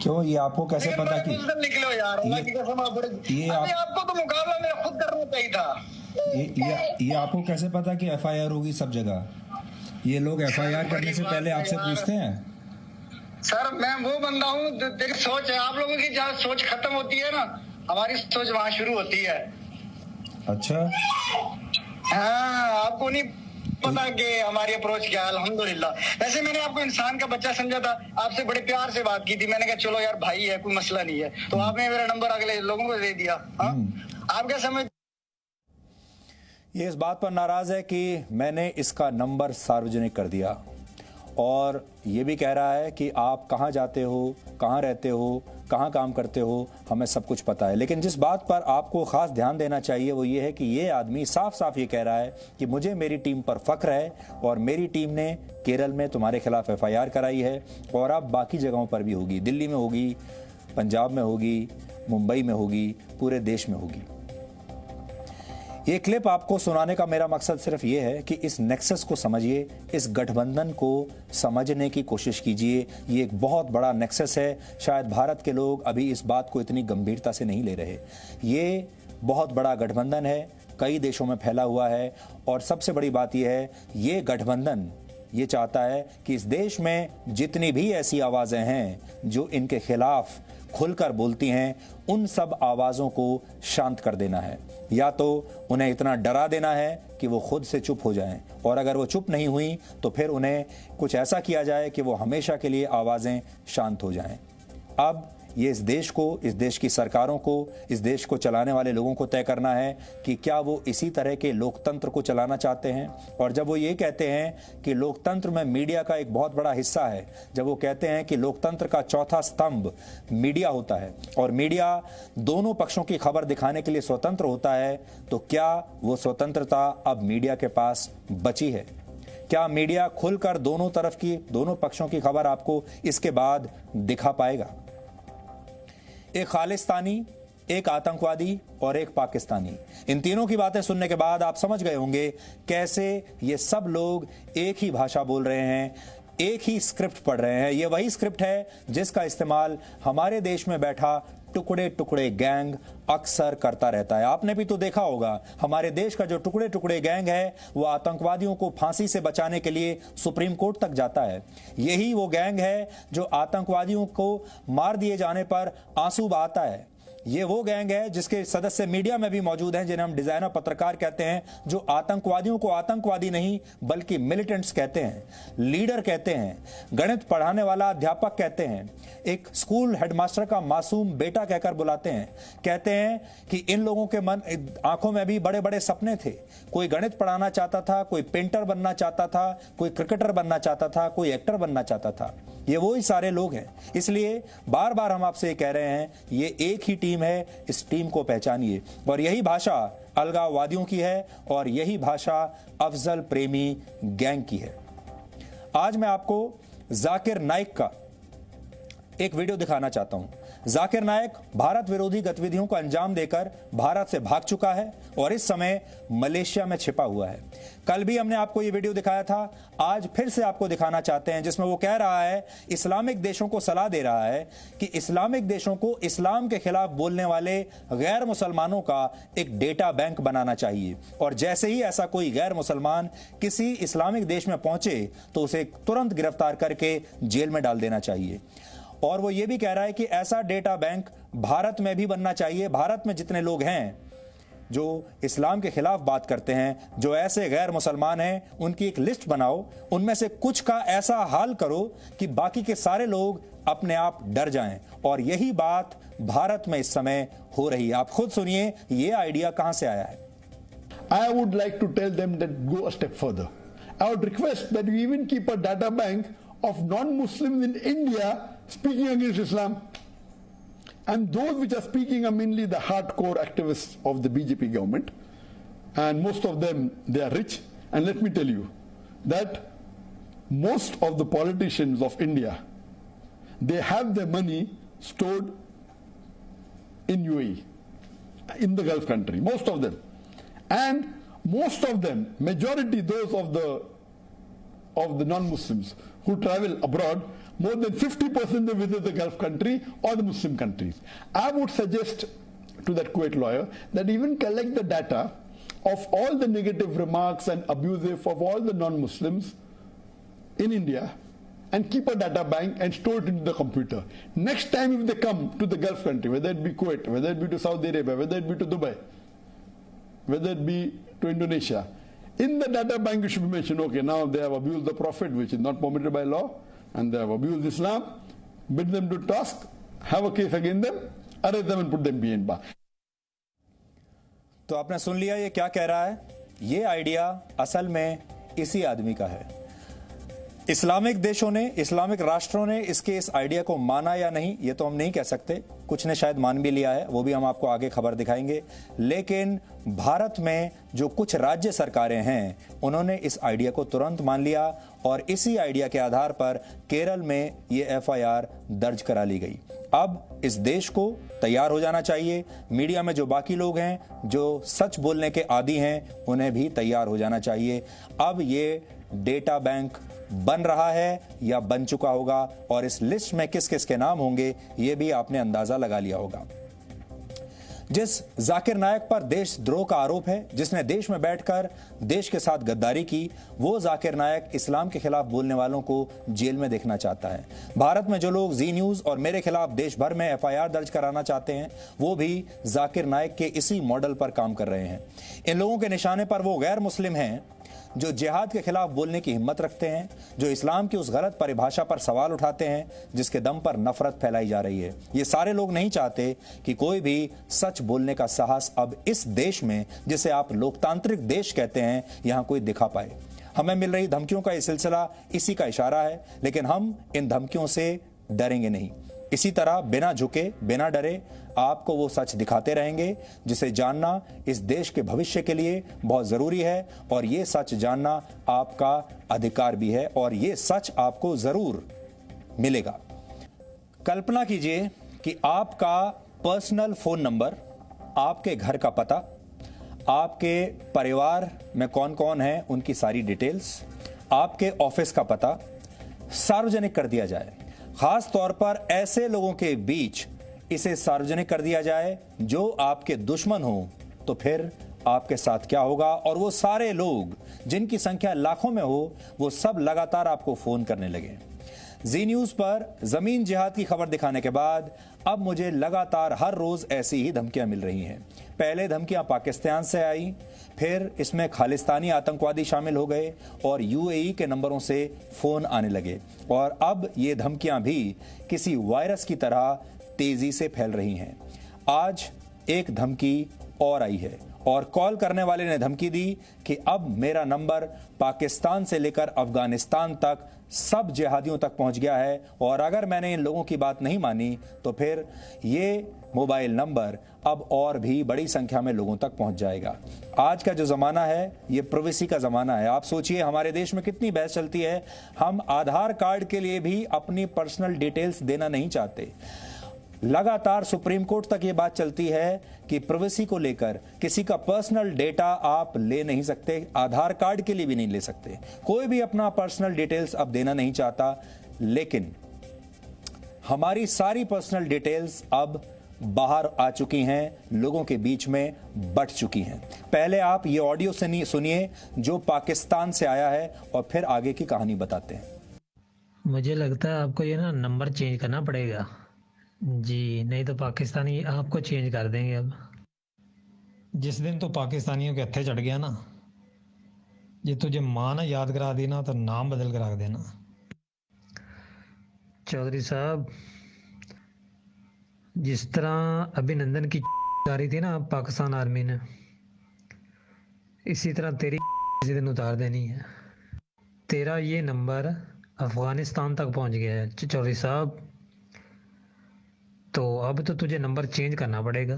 क्यों? ये आपको कैसे पता कि निकलो यार, आपको तो मुकाबला मेरा खुद करना चाहिए था। ये आपको कैसे पता कि एफआईआर होगी सब जगह? ये लोग एफआईआर करने से पहले आपसे पूछते हैं? सर मैं वो बंदा हूँ, देखिए सोच है आप लोगों की, जहाँ सोच खत्म होती है ना, हमारी सोच वहां शुरू होती है। अच्छा, हाँ, आपको नहीं पता कि हमारी अप्रोच क्या है। अल्हम्दुलिल्लाह, वैसे मैंने आपको इंसान का बच्चा समझा था, आपसे बड़े प्यार से बात की थी। मैंने कहा चलो यार भाई है, कोई मसला नहीं है, तो आपने मेरा नंबर अगले लोगों को दे दिया। आप क्या समझ, ये इस बात पर नाराज है कि मैंने इसका नंबर सार्वजनिक कर दिया, और ये भी कह रहा है कि आप कहाँ जाते हो, कहाँ रहते हो, कहाँ काम करते हो, हमें सब कुछ पता है। लेकिन जिस बात पर आपको ख़ास ध्यान देना चाहिए वो ये है कि ये आदमी साफ साफ ये कह रहा है कि मुझे मेरी टीम पर फ़ख्र है, और मेरी टीम ने केरल में तुम्हारे खिलाफ FIR कराई है, और अब बाकी जगहों पर भी होगी, दिल्ली में होगी, पंजाब में होगी, मुंबई में होगी, पूरे देश में होगी। ये क्लिप आपको सुनाने का मेरा मकसद सिर्फ ये है कि इस नेक्सस को समझिए, इस गठबंधन को समझने की कोशिश कीजिए। ये एक बहुत बड़ा नेक्सस है। शायद भारत के लोग अभी इस बात को इतनी गंभीरता से नहीं ले रहे। ये बहुत बड़ा गठबंधन है, कई देशों में फैला हुआ है, और सबसे बड़ी बात यह है, ये गठबंधन ये चाहता है कि इस देश में जितनी भी ऐसी आवाज़ें हैं जो इनके खिलाफ खुलकर बोलती हैं, उन सब आवाज़ों को शांत कर देना है, या तो उन्हें इतना डरा देना है कि वो खुद से चुप हो जाएं, और अगर वो चुप नहीं हुई तो फिर उन्हें कुछ ऐसा किया जाए कि वो हमेशा के लिए आवाज़ें शांत हो जाएं। अब ये इस देश को, इस देश की सरकारों को, इस देश को चलाने वाले लोगों को तय करना है कि क्या वो इसी तरह के लोकतंत्र को चलाना चाहते हैं। और जब वो ये कहते हैं कि लोकतंत्र में मीडिया का एक बहुत बड़ा हिस्सा है, जब वो कहते हैं कि लोकतंत्र का चौथा स्तंभ मीडिया होता है और मीडिया दोनों पक्षों की खबर दिखाने के लिए स्वतंत्र होता है, तो क्या वो स्वतंत्रता अब मीडिया के पास बची है? क्या मीडिया खुलकर दोनों तरफ की, दोनों पक्षों की खबर आपको इसके बाद दिखा पाएगा? एक खालिस्तानी, एक आतंकवादी और एक पाकिस्तानी, इन तीनों की बातें सुनने के बाद आप समझ गए होंगे कैसे ये सब लोग एक ही भाषा बोल रहे हैं, एक ही स्क्रिप्ट पढ़ रहे हैं। ये वही स्क्रिप्ट है जिसका इस्तेमाल हमारे देश में बैठा टुकड़े टुकड़े गैंग अक्सर करता रहता है। आपने भी तो देखा होगा, हमारे देश का जो टुकड़े टुकड़े गैंग है वो आतंकवादियों को फांसी से बचाने के लिए सुप्रीम कोर्ट तक जाता है। यही वो गैंग है जो आतंकवादियों को मार दिए जाने पर आंसू बहाता है। ये वो गैंग है जिसके सदस्य मीडिया में भी मौजूद हैं, जिन्हें हम डिजाइनर पत्रकार कहते हैं, जो आतंकवादियों को आतंकवादी नहीं बल्कि मिलिटेंट्स कहते हैं, लीडर कहते हैं, गणित पढ़ाने वाला अध्यापक कहते हैं, एक स्कूल हेडमास्टर का मासूम बेटा कहकर बुलाते हैं। कहते हैं कि इन लोगों के आंखों में भी बड़े बड़े सपने थे। कोई गणित पढ़ाना चाहता था, कोई पेंटर बनना चाहता था, कोई क्रिकेटर बनना चाहता था, कोई एक्टर बनना चाहता था। ये वो ही सारे लोग हैं। इसलिए बार बार हम आपसे कह रहे हैं, ये एक ही टीम है, इस टीम को पहचानिए। और यही भाषा अलगाववादियों की है और यही भाषा अफजल प्रेमी गैंग की है। आज मैं आपको जाकिर नाइक का एक वीडियो दिखाना चाहता हूं। जाकिर नाइक भारत विरोधी गतिविधियों को अंजाम देकर भारत से भाग चुका है और इस समय मलेशिया में छिपा हुआ है। कल भी हमने आपको ये वीडियो दिखाया था, आज फिर से आपको दिखाना चाहते हैं, जिसमें वो कह रहा है, इस्लामिक देशों को सलाह दे रहा है कि इस्लामिक देशों को इस्लाम के खिलाफ बोलने वाले गैर मुसलमानों का एक डेटा बैंक बनाना चाहिए, और जैसे ही ऐसा कोई गैर मुसलमान किसी इस्लामिक देश में पहुंचे तो उसे तुरंत गिरफ्तार करके जेल में डाल देना चाहिए। और वो ये भी कह रहा है कि ऐसा डेटा बैंक भारत में भी बनना चाहिए। भारत में जितने लोग हैं जो इस्लाम के खिलाफ बात करते हैं, जो ऐसे गैर मुसलमान हैं, उनकी एक लिस्ट बनाओ, उनमें से कुछ का ऐसा हाल करो कि बाकी के सारे लोग अपने आप डर जाएं। और यही बात भारत में इस समय हो रही है। आप खुद सुनिए ये आइडिया कहां से आया है। I would like to tell them that go a step further. I would request that we even keep a data bank of non-Muslims in India speaking against Islam, and those which are speaking are mainly the hardcore activists of the BJP government, and most of them, they are rich. And let me tell you that most of the politicians of India, they have their money stored in UAE, in the Gulf country, most of them. And most of them, majority those of the non-Muslims who travel abroad, more than 50% they visit the Gulf country or the Muslim countries. I would suggest to that Kuwait lawyer that even collect the data of all the negative remarks and abusive of all the non-Muslims in India and keep a data bank and store it into the computer. Next time if they come to the Gulf country, whether it be Kuwait, whether it be to Saudi Arabia, whether it be to Dubai, whether it be to Indonesia, in the data bank you should be mentioned, okay, now they have abused the Prophet, which is not permitted by law, and they have abused Islam, bid them to task, have a case against them, arrest them and put them behind bars. तो आपने सुन लिया ये क्या कह रहा है। ये idea असल में इसी आदमी का है। इस्लामिक देशों ने, इस्लामिक राष्ट्रों ने इसके इस आइडिया को माना या नहीं ये तो हम नहीं कह सकते, कुछ ने शायद मान भी लिया है, वो भी हम आपको आगे खबर दिखाएंगे। लेकिन भारत में जो कुछ राज्य सरकारें हैं उन्होंने इस आइडिया को तुरंत मान लिया और इसी आइडिया के आधार पर केरल में ये एफआईआर दर्ज करा ली गई। अब इस देश को तैयार हो जाना चाहिए, मीडिया में जो बाकी लोग हैं जो सच बोलने के आदी हैं उन्हें भी तैयार हो जाना चाहिए। अब ये डेटा बैंक बन रहा है या बन चुका होगा और इस लिस्ट में किस किस के नाम होंगे ये भी आपने अंदाजा लगा लिया होगा। जिस जाकिर नायक पर देशद्रोह का आरोप है, जिसने देश में बैठकर देश के साथ गद्दारी की, वो जाकिर नायक इस्लाम के खिलाफ बोलने वालों को जेल में देखना चाहता है। भारत में जो लोग जी न्यूज और मेरे खिलाफ देश भर में एफआईआर दर्ज कराना चाहते हैं वो भी जाकिर नायक के इसी मॉडल पर काम कर रहे हैं। इन लोगों के निशाने पर वो गैर मुस्लिम हैं जो जिहाद के खिलाफ बोलने की हिम्मत रखते हैं, जो इस्लाम की उस गलत परिभाषा पर सवाल उठाते हैं जिसके दम पर नफरत फैलाई जा रही है। ये सारे लोग नहीं चाहते कि कोई भी सच बोलने का साहस अब इस देश में, जिसे आप लोकतांत्रिक देश कहते हैं, यहां कोई दिखा पाए। हमें मिल रही धमकियों का ये सिलसिला इसी का इशारा है, लेकिन हम इन धमकियों से डरेंगे नहीं। इसी तरह बिना झुके, बिना डरे आपको वो सच दिखाते रहेंगे जिसे जानना इस देश के भविष्य के लिए बहुत जरूरी है और ये सच जानना आपका अधिकार भी है और ये सच आपको जरूर मिलेगा। कल्पना कीजिए कि आपका पर्सनल फोन नंबर, आपके घर का पता, आपके परिवार में कौन कौन है उनकी सारी डिटेल्स, आपके ऑफिस का पता सार्वजनिक कर दिया जाए। खास तौर पर ऐसे लोगों के बीच इसे सार्वजनिक कर दिया जाए जो आपके दुश्मन हो, तो फिर आपके साथ क्या होगा। और वो सारे लोग जिनकी संख्या लाखों में हो, वो सब लगातार आपको फोन करने लगे। जी न्यूज पर जमीन जिहाद की खबर दिखाने के बाद अब मुझे लगातार हर रोज ऐसी ही धमकियां मिल रही हैं। पहले धमकियां पाकिस्तान से आई, फिर इसमें खालिस्तानी आतंकवादी शामिल हो गए और यूएई के नंबरों से फोन आने लगे और अब ये धमकियां भी किसी वायरस की तरह तेजी से फैल रही हैं। आज एक धमकी और आई है और कॉल करने वाले ने धमकी दी कि अब मेरा नंबर पाकिस्तान से लेकर अफगानिस्तान तक सब जिहादियों तक पहुंच गया है और अगर मैंने इन लोगों की बात नहीं मानी तो फिर ये मोबाइल नंबर अब और भी बड़ी संख्या में लोगों तक पहुंच जाएगा। आज का जो जमाना है ये प्राइवेसी का जमाना है। आप सोचिए हमारे देश में कितनी बहस चलती है। हम आधार कार्ड के लिए भी अपनी पर्सनल डिटेल्स देना नहीं चाहते। लगातार सुप्रीम कोर्ट तक ये बात चलती है कि प्राइवेसी को लेकर किसी का पर्सनल डेटा आप ले नहीं सकते, आधार कार्ड के लिए भी नहीं ले सकते। कोई भी अपना पर्सनल डिटेल्स अब देना नहीं चाहता, लेकिन हमारी सारी पर्सनल डिटेल्स अब बाहर आ चुकी हैं, लोगों के बीच में बट चुकी हैं। पहले आप ये ऑडियो सुनिए जो पाकिस्तान से आया है और फिर आगे की कहानी बताते हैं। मुझे लगता है आपको ये नंबर चेंज करना पड़ेगा जी, नहीं तो पाकिस्तानी आपको चेंज कर देंगे। अब जिस दिन तो पाकिस्तानियों के हत्थे चढ़ गया ना, ये तुझे माँ ना याद करा देना तो नाम बदल कर रख देना। चौधरी साहब, जिस तरह अभिनंदन की उतारी थी ना पाकिस्तान आर्मी ने, इसी तरह तेरी किसी दिन उतार देनी है। तेरा ये नंबर अफगानिस्तान तक पहुंच गया है चौधरी साहब, तो अब तो तुझे नंबर चेंज करना पड़ेगा।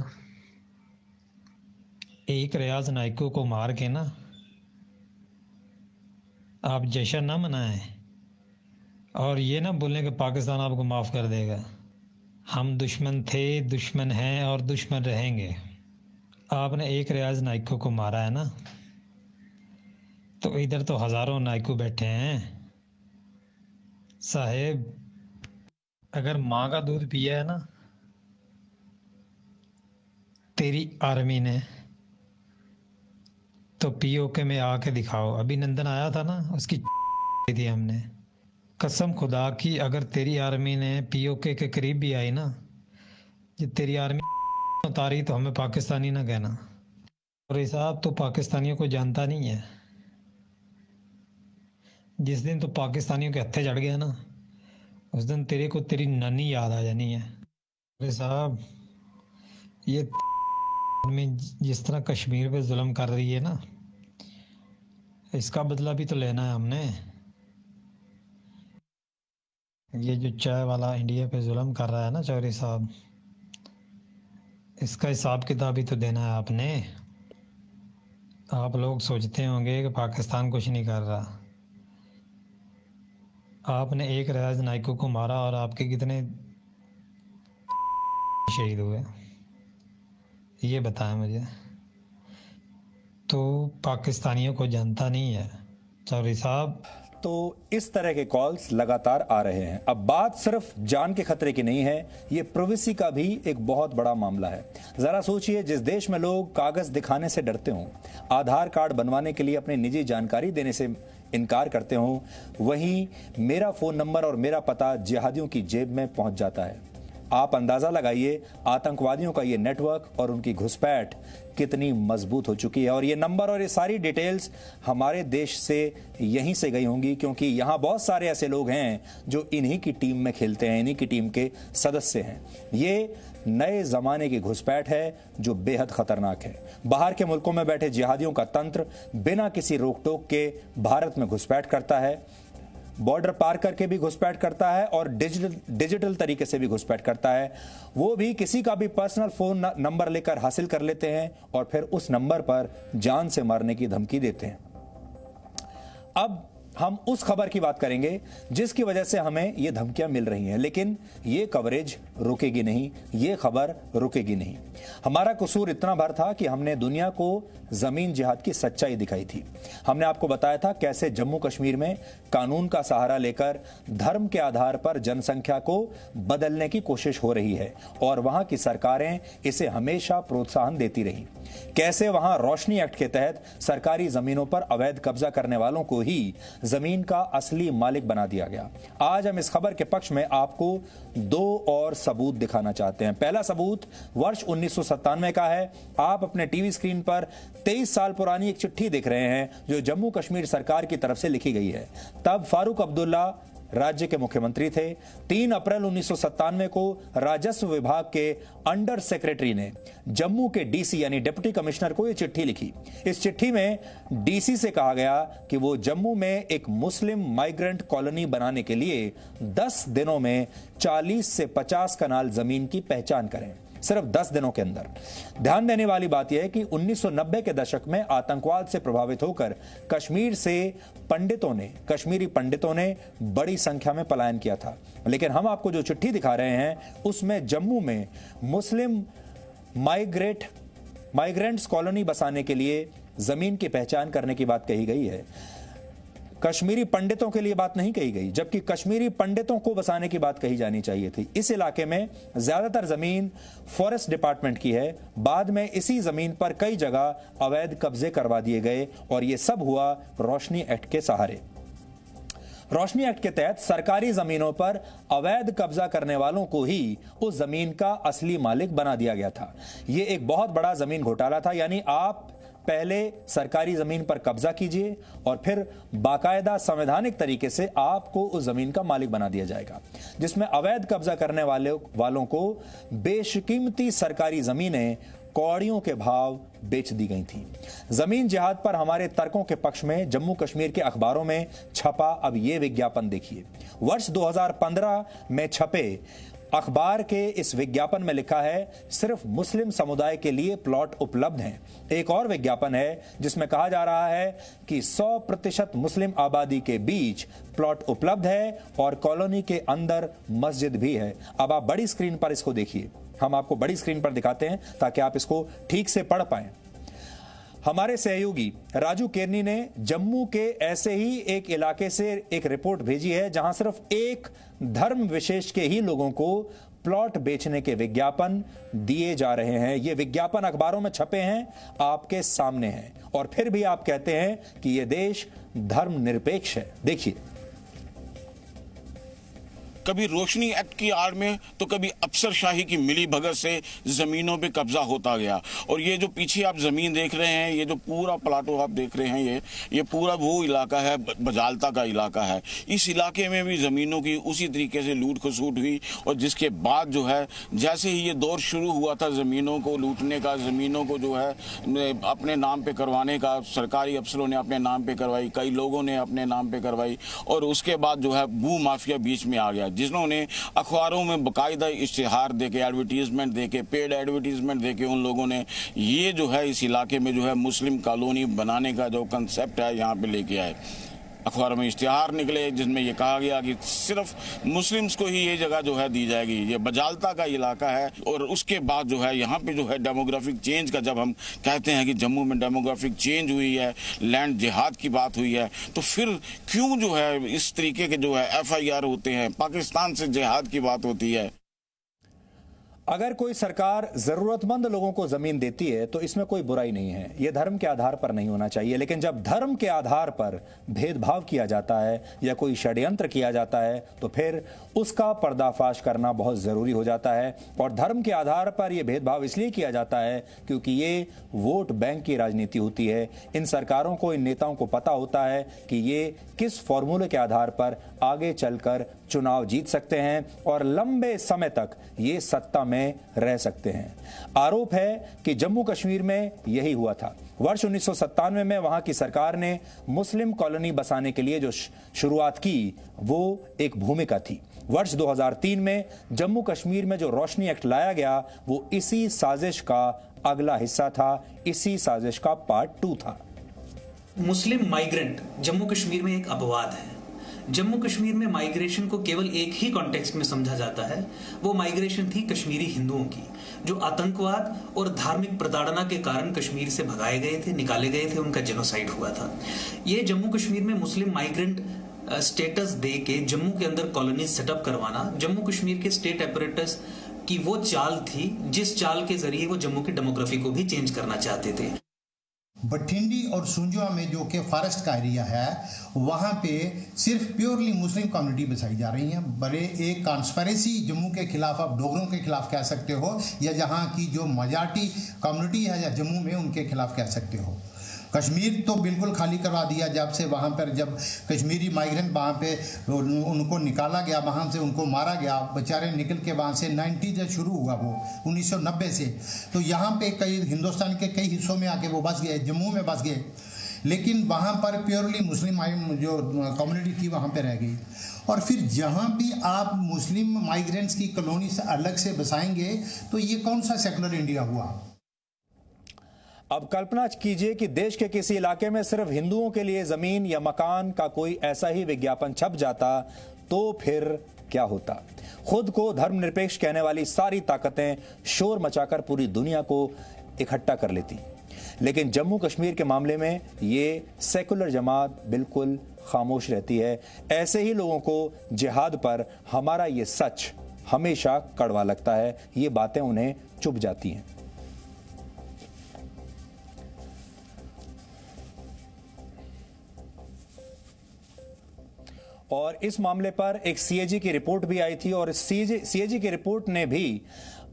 एक रियाज नाइको को मार के ना आप जश्न ना मनाएं और ये ना बोलें कि पाकिस्तान आपको माफ़ कर देगा। हम दुश्मन थे, दुश्मन हैं और दुश्मन रहेंगे। आपने एक रियाज नाइको को मारा है ना, तो इधर तो हज़ारों नाइको बैठे हैं साहेब। अगर माँ का दूध पिया है ना तेरी आर्मी ने, तो पीओके में आके दिखाओ। अभिनंदन आया था ना, उसकी थी हमने। कसम खुदा की अगर तेरी आर्मी ने पीओके के करीब भी आई ना, ये तेरी आर्मी उतारी तो हमें पाकिस्तानी ना कहना। और साहब तो पाकिस्तानियों को जानता नहीं है। जिस दिन तो पाकिस्तानियों के हत्थे चढ़ गया ना, उस दिन तेरे को तेरी नानी याद आ जानी है। अरे साहब ये में जिस तरह कश्मीर पे जुल्म कर रही है ना, इसका बदला भी तो लेना है हमने। ये जो चाय वाला इंडिया पे जुल्म कर रहा है ना चौधरी साहब, इसका हिसाब किताब भी तो देना है आपने। आप लोग सोचते होंगे कि पाकिस्तान कुछ नहीं कर रहा। आपने एक रियाज नाइको को मारा और आपके कितने शहीद हुए ये बताएं मुझे। तो पाकिस्तानियों को जानता नहीं है चौधरी साहब। तो इस तरह के कॉल्स लगातार आ रहे हैं। अब बात सिर्फ जान के खतरे की नहीं है, ये प्राइवेसी का भी एक बहुत बड़ा मामला है। जरा सोचिए, जिस देश में लोग कागज दिखाने से डरते हों, आधार कार्ड बनवाने के लिए अपनी निजी जानकारी देने से इनकार करते हों, वहीं मेरा फोन नंबर और मेरा पता जिहादियों की जेब में पहुंच जाता है। आप अंदाजा लगाइए आतंकवादियों का ये नेटवर्क और उनकी घुसपैठ कितनी मजबूत हो चुकी है। और ये नंबर और ये सारी डिटेल्स हमारे देश से यहीं से गई होंगी, क्योंकि यहाँ बहुत सारे ऐसे लोग हैं जो इन्हीं की टीम में खेलते हैं, इन्हीं की टीम के सदस्य हैं। ये नए जमाने की घुसपैठ है जो बेहद खतरनाक है। बाहर के मुल्कों में बैठे जिहादियों का तंत्र बिना किसी रोक टोक के भारत में घुसपैठ करता है, बॉर्डर पार करके भी घुसपैठ करता है और डिजिटल तरीके से भी घुसपैठ करता है। वो भी किसी का भी पर्सनल फोन नंबर लेकर हासिल कर लेते हैं और फिर उस नंबर पर जान से मारने की धमकी देते हैं। अब हम उस खबर की बात करेंगे जिसकी वजह से हमें ये धमकियां मिल रही हैं, लेकिन ये कवरेज रुकेगी नहीं, ये खबर रुकेगी नहीं। हमारा कसूर इतना भर था कि हमने दुनिया को जमीन जिहाद की सच्चाई दिखाई थी। हमने आपको बताया था कैसे जम्मू कश्मीर में कानून का सहारा लेकर धर्म के आधार पर जनसंख्या को बदलने की कोशिश हो रही है और वहां की सरकारें इसे हमेशा प्रोत्साहन देती रही। कैसे वहां रोशनी एक्ट के तहत सरकारी जमीनों पर अवैध कब्जा करने वालों को ही जमीन का असली मालिक बना दिया गया। आज हम इस खबर के पक्ष में आपको दो और सबूत दिखाना चाहते हैं। पहला सबूत वर्ष 1997 का है। आप अपने टीवी स्क्रीन पर 23 साल पुरानी एक चिट्ठी देख रहे हैं जो जम्मू कश्मीर सरकार की तरफ से लिखी गई है। तब फारूक अब्दुल्ला राज्य के मुख्यमंत्री थे। 3 अप्रैल 1997 को राजस्व विभाग के अंडर सेक्रेटरी ने जम्मू के डीसी यानी डिप्टी कमिश्नर को यह चिट्ठी लिखी। इस चिट्ठी में डीसी से कहा गया कि वो जम्मू में एक मुस्लिम माइग्रेंट कॉलोनी बनाने के लिए 10 दिनों में 40 से 50 कनाल जमीन की पहचान करें, सिर्फ 10 दिनों के अंदर। ध्यान देने वाली बात यह है कि 1990 के दशक में आतंकवाद से प्रभावित होकर कश्मीर से कश्मीरी पंडितों ने बड़ी संख्या में पलायन किया था, लेकिन हम आपको जो चिट्ठी दिखा रहे हैं उसमें जम्मू में मुस्लिम माइग्रेंट्स कॉलोनी बसाने के लिए जमीन की पहचान करने की बात कही गई है। कश्मीरी पंडितों के लिए बात नहीं कही गई, जबकि कश्मीरी पंडितों को बसाने की बात कही जानी चाहिए थी। इस इलाके में ज्यादातर जमीन फॉरेस्ट डिपार्टमेंट की है। बाद में इसी जमीन पर कई जगह अवैध कब्जे करवा दिए गए और यह सब हुआ रोशनी एक्ट के सहारे। रोशनी एक्ट के तहत सरकारी जमीनों पर अवैध कब्जा करने वालों को ही उस जमीन का असली मालिक बना दिया गया था। यह एक बहुत बड़ा जमीन घोटाला था, यानी आप पहले सरकारी जमीन पर कब्जा कीजिए और फिर बाकायदा संवैधानिक तरीके से आपको उस जमीन का मालिक बना दिया जाएगा, जिसमें अवैध कब्जा करने वालों को बेशकीमती सरकारी जमीनें कौड़ियों के भाव बेच दी गई थी। जमीन जिहाद पर हमारे तर्कों के पक्ष में जम्मू कश्मीर के अखबारों में छपा अब यह विज्ञापन देखिए। वर्ष 2015 में छपे अखबार के इस विज्ञापन में लिखा है, सिर्फ मुस्लिम समुदाय के लिए प्लॉट उपलब्ध हैं। एक और विज्ञापन है जिसमें कहा जा रहा है कि 100% मुस्लिम आबादी के बीच प्लॉट उपलब्ध है और कॉलोनी के अंदर मस्जिद भी है। अब आप बड़ी स्क्रीन पर इसको देखिए, हम आपको बड़ी स्क्रीन पर दिखाते हैं ताकि आप इसको ठीक से पढ़ पाएं। हमारे सहयोगी राजू केरनी ने जम्मू के ऐसे ही एक इलाके से एक रिपोर्ट भेजी है जहां सिर्फ एक धर्म विशेष के ही लोगों को प्लॉट बेचने के विज्ञापन दिए जा रहे हैं। ये विज्ञापन अखबारों में छपे हैं, आपके सामने हैं, और फिर भी आप कहते हैं कि यह देश धर्म निरपेक्ष है। देखिए, कभी रोशनी एक्ट की आड़ में तो कभी अफसरशाही की मिली भगत से ज़मीनों पे कब्जा होता गया। और ये जो पीछे आप ज़मीन देख रहे हैं, ये जो पूरा प्लाटो आप देख रहे हैं, ये पूरा वो इलाका है, बजालता का इलाका है। इस इलाके में भी ज़मीनों की उसी तरीके से लूट खसूट हुई और जिसके बाद जो है जैसे ही ये दौर शुरू हुआ था ज़मीनों को लूटने का, ज़मीनों को जो है अपने नाम पे करवाने का, सरकारी अफसरों ने अपने नाम पे करवाई, कई लोगों ने अपने नाम पे करवाई और उसके बाद जो है भू माफिया बीच में आ गया, जिन्होंने अखबारों में बाकायदा इश्तिहार देके, एडवर्टीजमेंट देके, पेड एडवर्टीजमेंट देके उन लोगों ने ये जो है इस इलाके में जो है मुस्लिम कॉलोनी बनाने का जो कंसेप्ट है यहाँ पे लेके आए। अखबारों में इश्तिहार निकले जिसमें ये कहा गया कि सिर्फ मुस्लिम्स को ही ये जगह जो है दी जाएगी। ये बजालता का इलाका है और उसके बाद जो है यहाँ पे जो है डेमोग्राफिक चेंज का, जब हम कहते हैं कि जम्मू में डेमोग्राफिक चेंज हुई है, लैंड जिहाद की बात हुई है, तो फिर क्यों जो है इस तरीके के जो है FIR होते हैं, पाकिस्तान से जिहाद की बात होती है। अगर कोई सरकार जरूरतमंद लोगों को जमीन देती है तो इसमें कोई बुराई नहीं है, यह धर्म के आधार पर नहीं होना चाहिए। लेकिन जब धर्म के आधार पर भेदभाव किया जाता है या कोई षड्यंत्र किया जाता है तो फिर उसका पर्दाफाश करना बहुत जरूरी हो जाता है। और धर्म के आधार पर यह भेदभाव इसलिए किया जाता है क्योंकि ये वोट बैंक की राजनीति होती है। इन सरकारों को, इन नेताओं को पता होता है कि ये किस फॉर्मूले के आधार पर आगे चलकर चुनाव जीत सकते हैं और लंबे समय तक ये सत्ता में रह सकते हैं। आरोप है कि जम्मू कश्मीर में यही हुआ था। वर्ष 1997 में वहां की सरकार ने मुस्लिम कॉलोनी बसाने के लिए जो शुरुआत की वो एक भूमिका थी। वर्ष 2003 में जम्मू कश्मीर में जो रोशनी एक्ट लाया गया वो इसी साजिश का अगला हिस्सा था, इसी साजिश का पार्ट 2 था। मुस्लिम माइग्रेंट जम्मू कश्मीर में एक अपवाद है। जम्मू कश्मीर में माइग्रेशन को केवल एक ही कॉन्टेक्स्ट में समझा जाता है, वो माइग्रेशन थी कश्मीरी हिंदुओं की, जो आतंकवाद और धार्मिक प्रताड़ना के कारण कश्मीर से भगाए गए थे, निकाले गए थे, उनका जेनोसाइड हुआ था। ये जम्मू कश्मीर में मुस्लिम माइग्रेंट स्टेटस दे के जम्मू के अंदर कॉलोनी सेटअप करवाना जम्मू कश्मीर के स्टेट अपरेटस की वो चाल थी जिस चाल के जरिए वो जम्मू की डेमोग्राफी को भी चेंज करना चाहते थे। बठिंडी और सुंजवा में जो कि फॉरेस्ट का एरिया है, वहाँ पे सिर्फ प्योरली मुस्लिम कम्युनिटी बसाई जा रही है। बड़े एक कॉन्स्पिरेसी जम्मू के खिलाफ, आप डोगरों के खिलाफ कह सकते हो, या जहाँ की जो मेजॉरिटी कम्युनिटी है या जम्मू में उनके खिलाफ कह सकते हो। कश्मीर तो बिल्कुल खाली करवा दिया जब से वहाँ पर जब कश्मीरी माइग्रेंट वहाँ पे उनको निकाला गया, वहाँ से उनको मारा गया, बेचारे निकल के वहाँ से 90 से शुरू हुआ वो 1990 से, तो यहाँ पे कई हिंदुस्तान के कई हिस्सों में आके वो बस गए, जम्मू में बस गए, लेकिन वहाँ पर प्योरली मुस्लिम जो कम्युनिटी थी वहाँ पे रह गई। और फिर जहाँ भी आप मुस्लिम माइग्रेंट्स की कॉलोनी से अलग से बसाएंगे तो ये कौन सा सेकुलर इंडिया हुआ। अब कल्पना कीजिए कि देश के किसी इलाके में सिर्फ हिंदुओं के लिए जमीन या मकान का कोई ऐसा ही विज्ञापन छप जाता तो फिर क्या होता। खुद को धर्मनिरपेक्ष कहने वाली सारी ताकतें शोर मचाकर पूरी दुनिया को इकट्ठा कर लेती। लेकिन जम्मू कश्मीर के मामले में ये सेकुलर जमात बिल्कुल खामोश रहती है। ऐसे ही लोगों को जिहाद पर हमारा ये सच हमेशा कड़वा लगता है, ये बातें उन्हें चुभ जाती हैं। और इस मामले पर एक सीएजी की रिपोर्ट भी आई थी और सीएजी की रिपोर्ट ने भी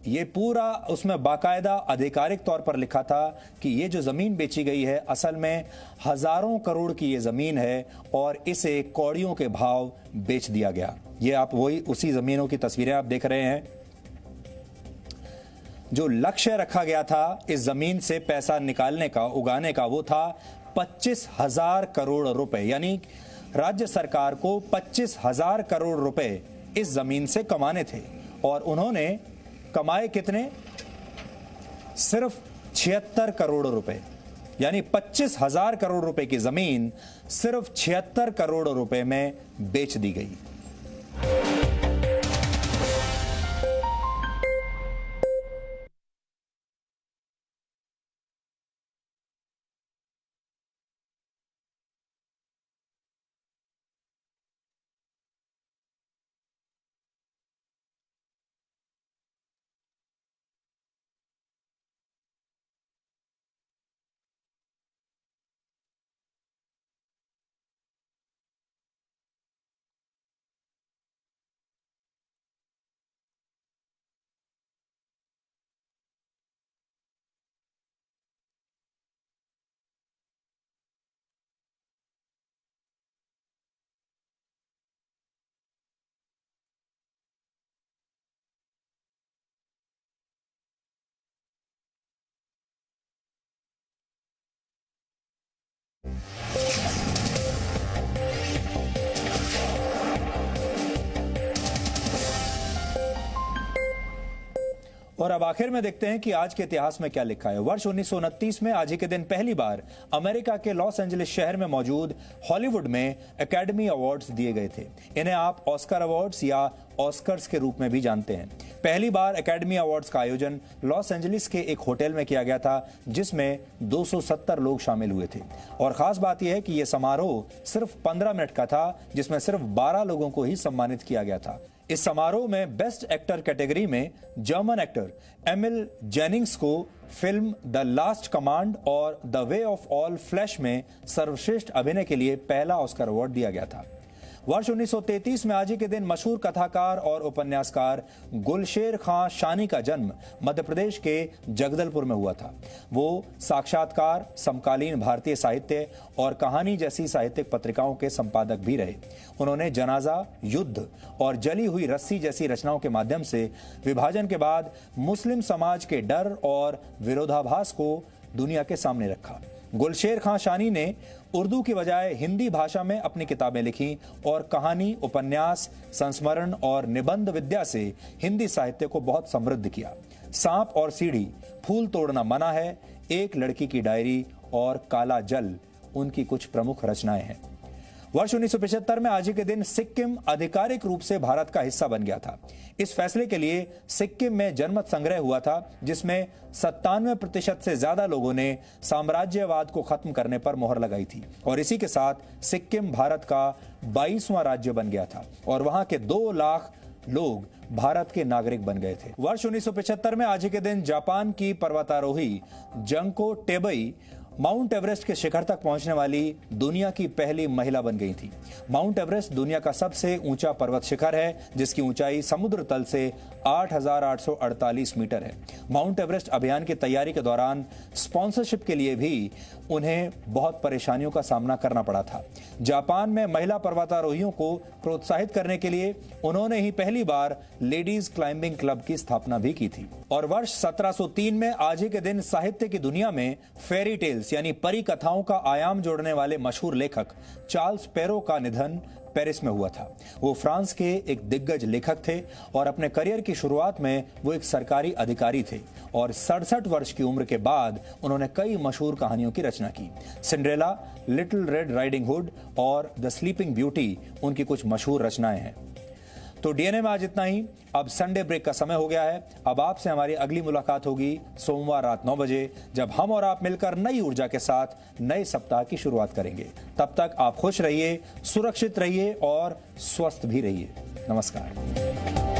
ये पूरा उसमें बाकायदा आधिकारिक तौर पर लिखा था कि ये जो जमीन बेची गई है असल में हजारों करोड़ की ये जमीन है और इसे कौड़ियों के भाव बेच दिया गया। ये आप वही उसी जमीनों की तस्वीरें आप देख रहे हैं। जो लक्ष्य रखा गया था इस जमीन से पैसा निकालने का, उगाने का, वो था 25,000 करोड़ रुपए, यानी राज्य सरकार को 25,000 करोड़ रुपए इस जमीन से कमाने थे। और उन्होंने कमाए कितने? सिर्फ 76 करोड़ रुपए, यानी 25,000 करोड़ रुपए की जमीन सिर्फ 76 करोड़ रुपए में बेच दी गई। और अब आखिर में देखते हैं कि आज के इतिहास में क्या लिखा है। वर्ष 1929 में आज ही के दिन पहली बार अमेरिका के लॉस एंजलिस शहर में मौजूद हॉलीवुड में एकेडमी अवार्ड्स दिए गए थे। इन्हें आप ऑस्कर अवार्ड्स या ऑस्कर्स के रूप में भी जानते हैं। पहली बार एकेडमी अवार्ड्स का आयोजन लॉस एंजलिस के एक होटल में किया गया था, जिसमें 270 लोग शामिल हुए थे। और खास बात यह है कि यह समारोह सिर्फ 15 मिनट का था, जिसमें सिर्फ 12 लोगों को ही सम्मानित किया गया था। इस समारोह में बेस्ट एक्टर कैटेगरी में जर्मन एक्टर एमिल जेनिंग्स को फिल्म द लास्ट कमांड और the way of all flash में सर्वश्रेष्ठ अभिनय के लिए पहला ऑस्कर अवार्ड दिया गया था। वर्ष 1933 में आज ही के दिन मशहूर कथाकार और उपन्यासकार गुलशेर खां शानी का जन्म मध्य प्रदेश के जगदलपुर में हुआ था। वो साक्षात्कार, समकालीन भारतीय साहित्य और कहानी जैसी साहित्यिक पत्रिकाओं के संपादक भी रहे। उन्होंने जनाजा, युद्ध और जली हुई रस्सी जैसी रचनाओं के माध्यम से विभाजन के बाद मुस्लिम समाज के डर और विरोधाभास को दुनिया के सामने रखा। गुलशेर खां शानी ने उर्दू की बजाय हिंदी भाषा में अपनी किताबें लिखी और कहानी, उपन्यास, संस्मरण और निबंध विद्या से हिंदी साहित्य को बहुत समृद्ध किया। सांप और सीढ़ी, फूल तोड़ना मना है, एक लड़की की डायरी और काला जल उनकी कुछ प्रमुख रचनाएं हैं। वर्ष 1975 में आज ही के दिन सिक्किम आधिकारिक रूप से भारत का हिस्सा बन गया था। इस फैसले के लिए सिक्किम में जनमत संग्रह हुआ था, जिसमें 97% से ज्यादा लोगों ने साम्राज्यवाद को खत्म करने पर मोहर लगाई थी और इसी के साथ सिक्किम भारत का 22वां राज्य बन गया था और वहां के 2 लाख लोग भारत के नागरिक बन गए थे। वर्ष 1975 में आज ही के दिन जापान की पर्वतारोही जंको टेबई माउंट एवरेस्ट के शिखर तक पहुंचने वाली दुनिया की पहली महिला बन गई थी। माउंट एवरेस्ट दुनिया का सबसे ऊंचा पर्वत शिखर है, जिसकी ऊंचाई समुद्र तल से 8,848 मीटर है। माउंट एवरेस्ट अभियान की तैयारी के दौरान स्पॉन्सरशिप के लिए भी उन्हें बहुत परेशानियों का सामना करना पड़ा था। जापान में महिला पर्वतारोहियों को प्रोत्साहित करने के लिए उन्होंने ही पहली बार लेडीज क्लाइंबिंग क्लब की स्थापना भी की थी। और वर्ष 1703 में आज ही के दिन साहित्य की दुनिया में फेरी टेल्स यानी परी कथाओं का आयाम जोड़ने वाले मशहूर लेखक चार्ल्स पेरो का निधन पेरिस में हुआ था। वो फ्रांस के एक दिग्गज लेखक थे और अपने करियर की शुरुआत में वो एक सरकारी अधिकारी थे और 67 वर्ष की उम्र के बाद उन्होंने कई मशहूर कहानियों की रचना की। Cinderella, little red riding hood और द स्लीपिंग ब्यूटी उनकी कुछ मशहूर रचनाएं हैं। तो डीएनए में आज इतना ही। अब संडे ब्रेक का समय हो गया है। अब आपसे हमारी अगली मुलाकात होगी सोमवार रात 9 बजे, जब हम और आप मिलकर नई ऊर्जा के साथ नए सप्ताह की शुरुआत करेंगे। तब तक आप खुश रहिए, सुरक्षित रहिए और स्वस्थ भी रहिए। नमस्कार।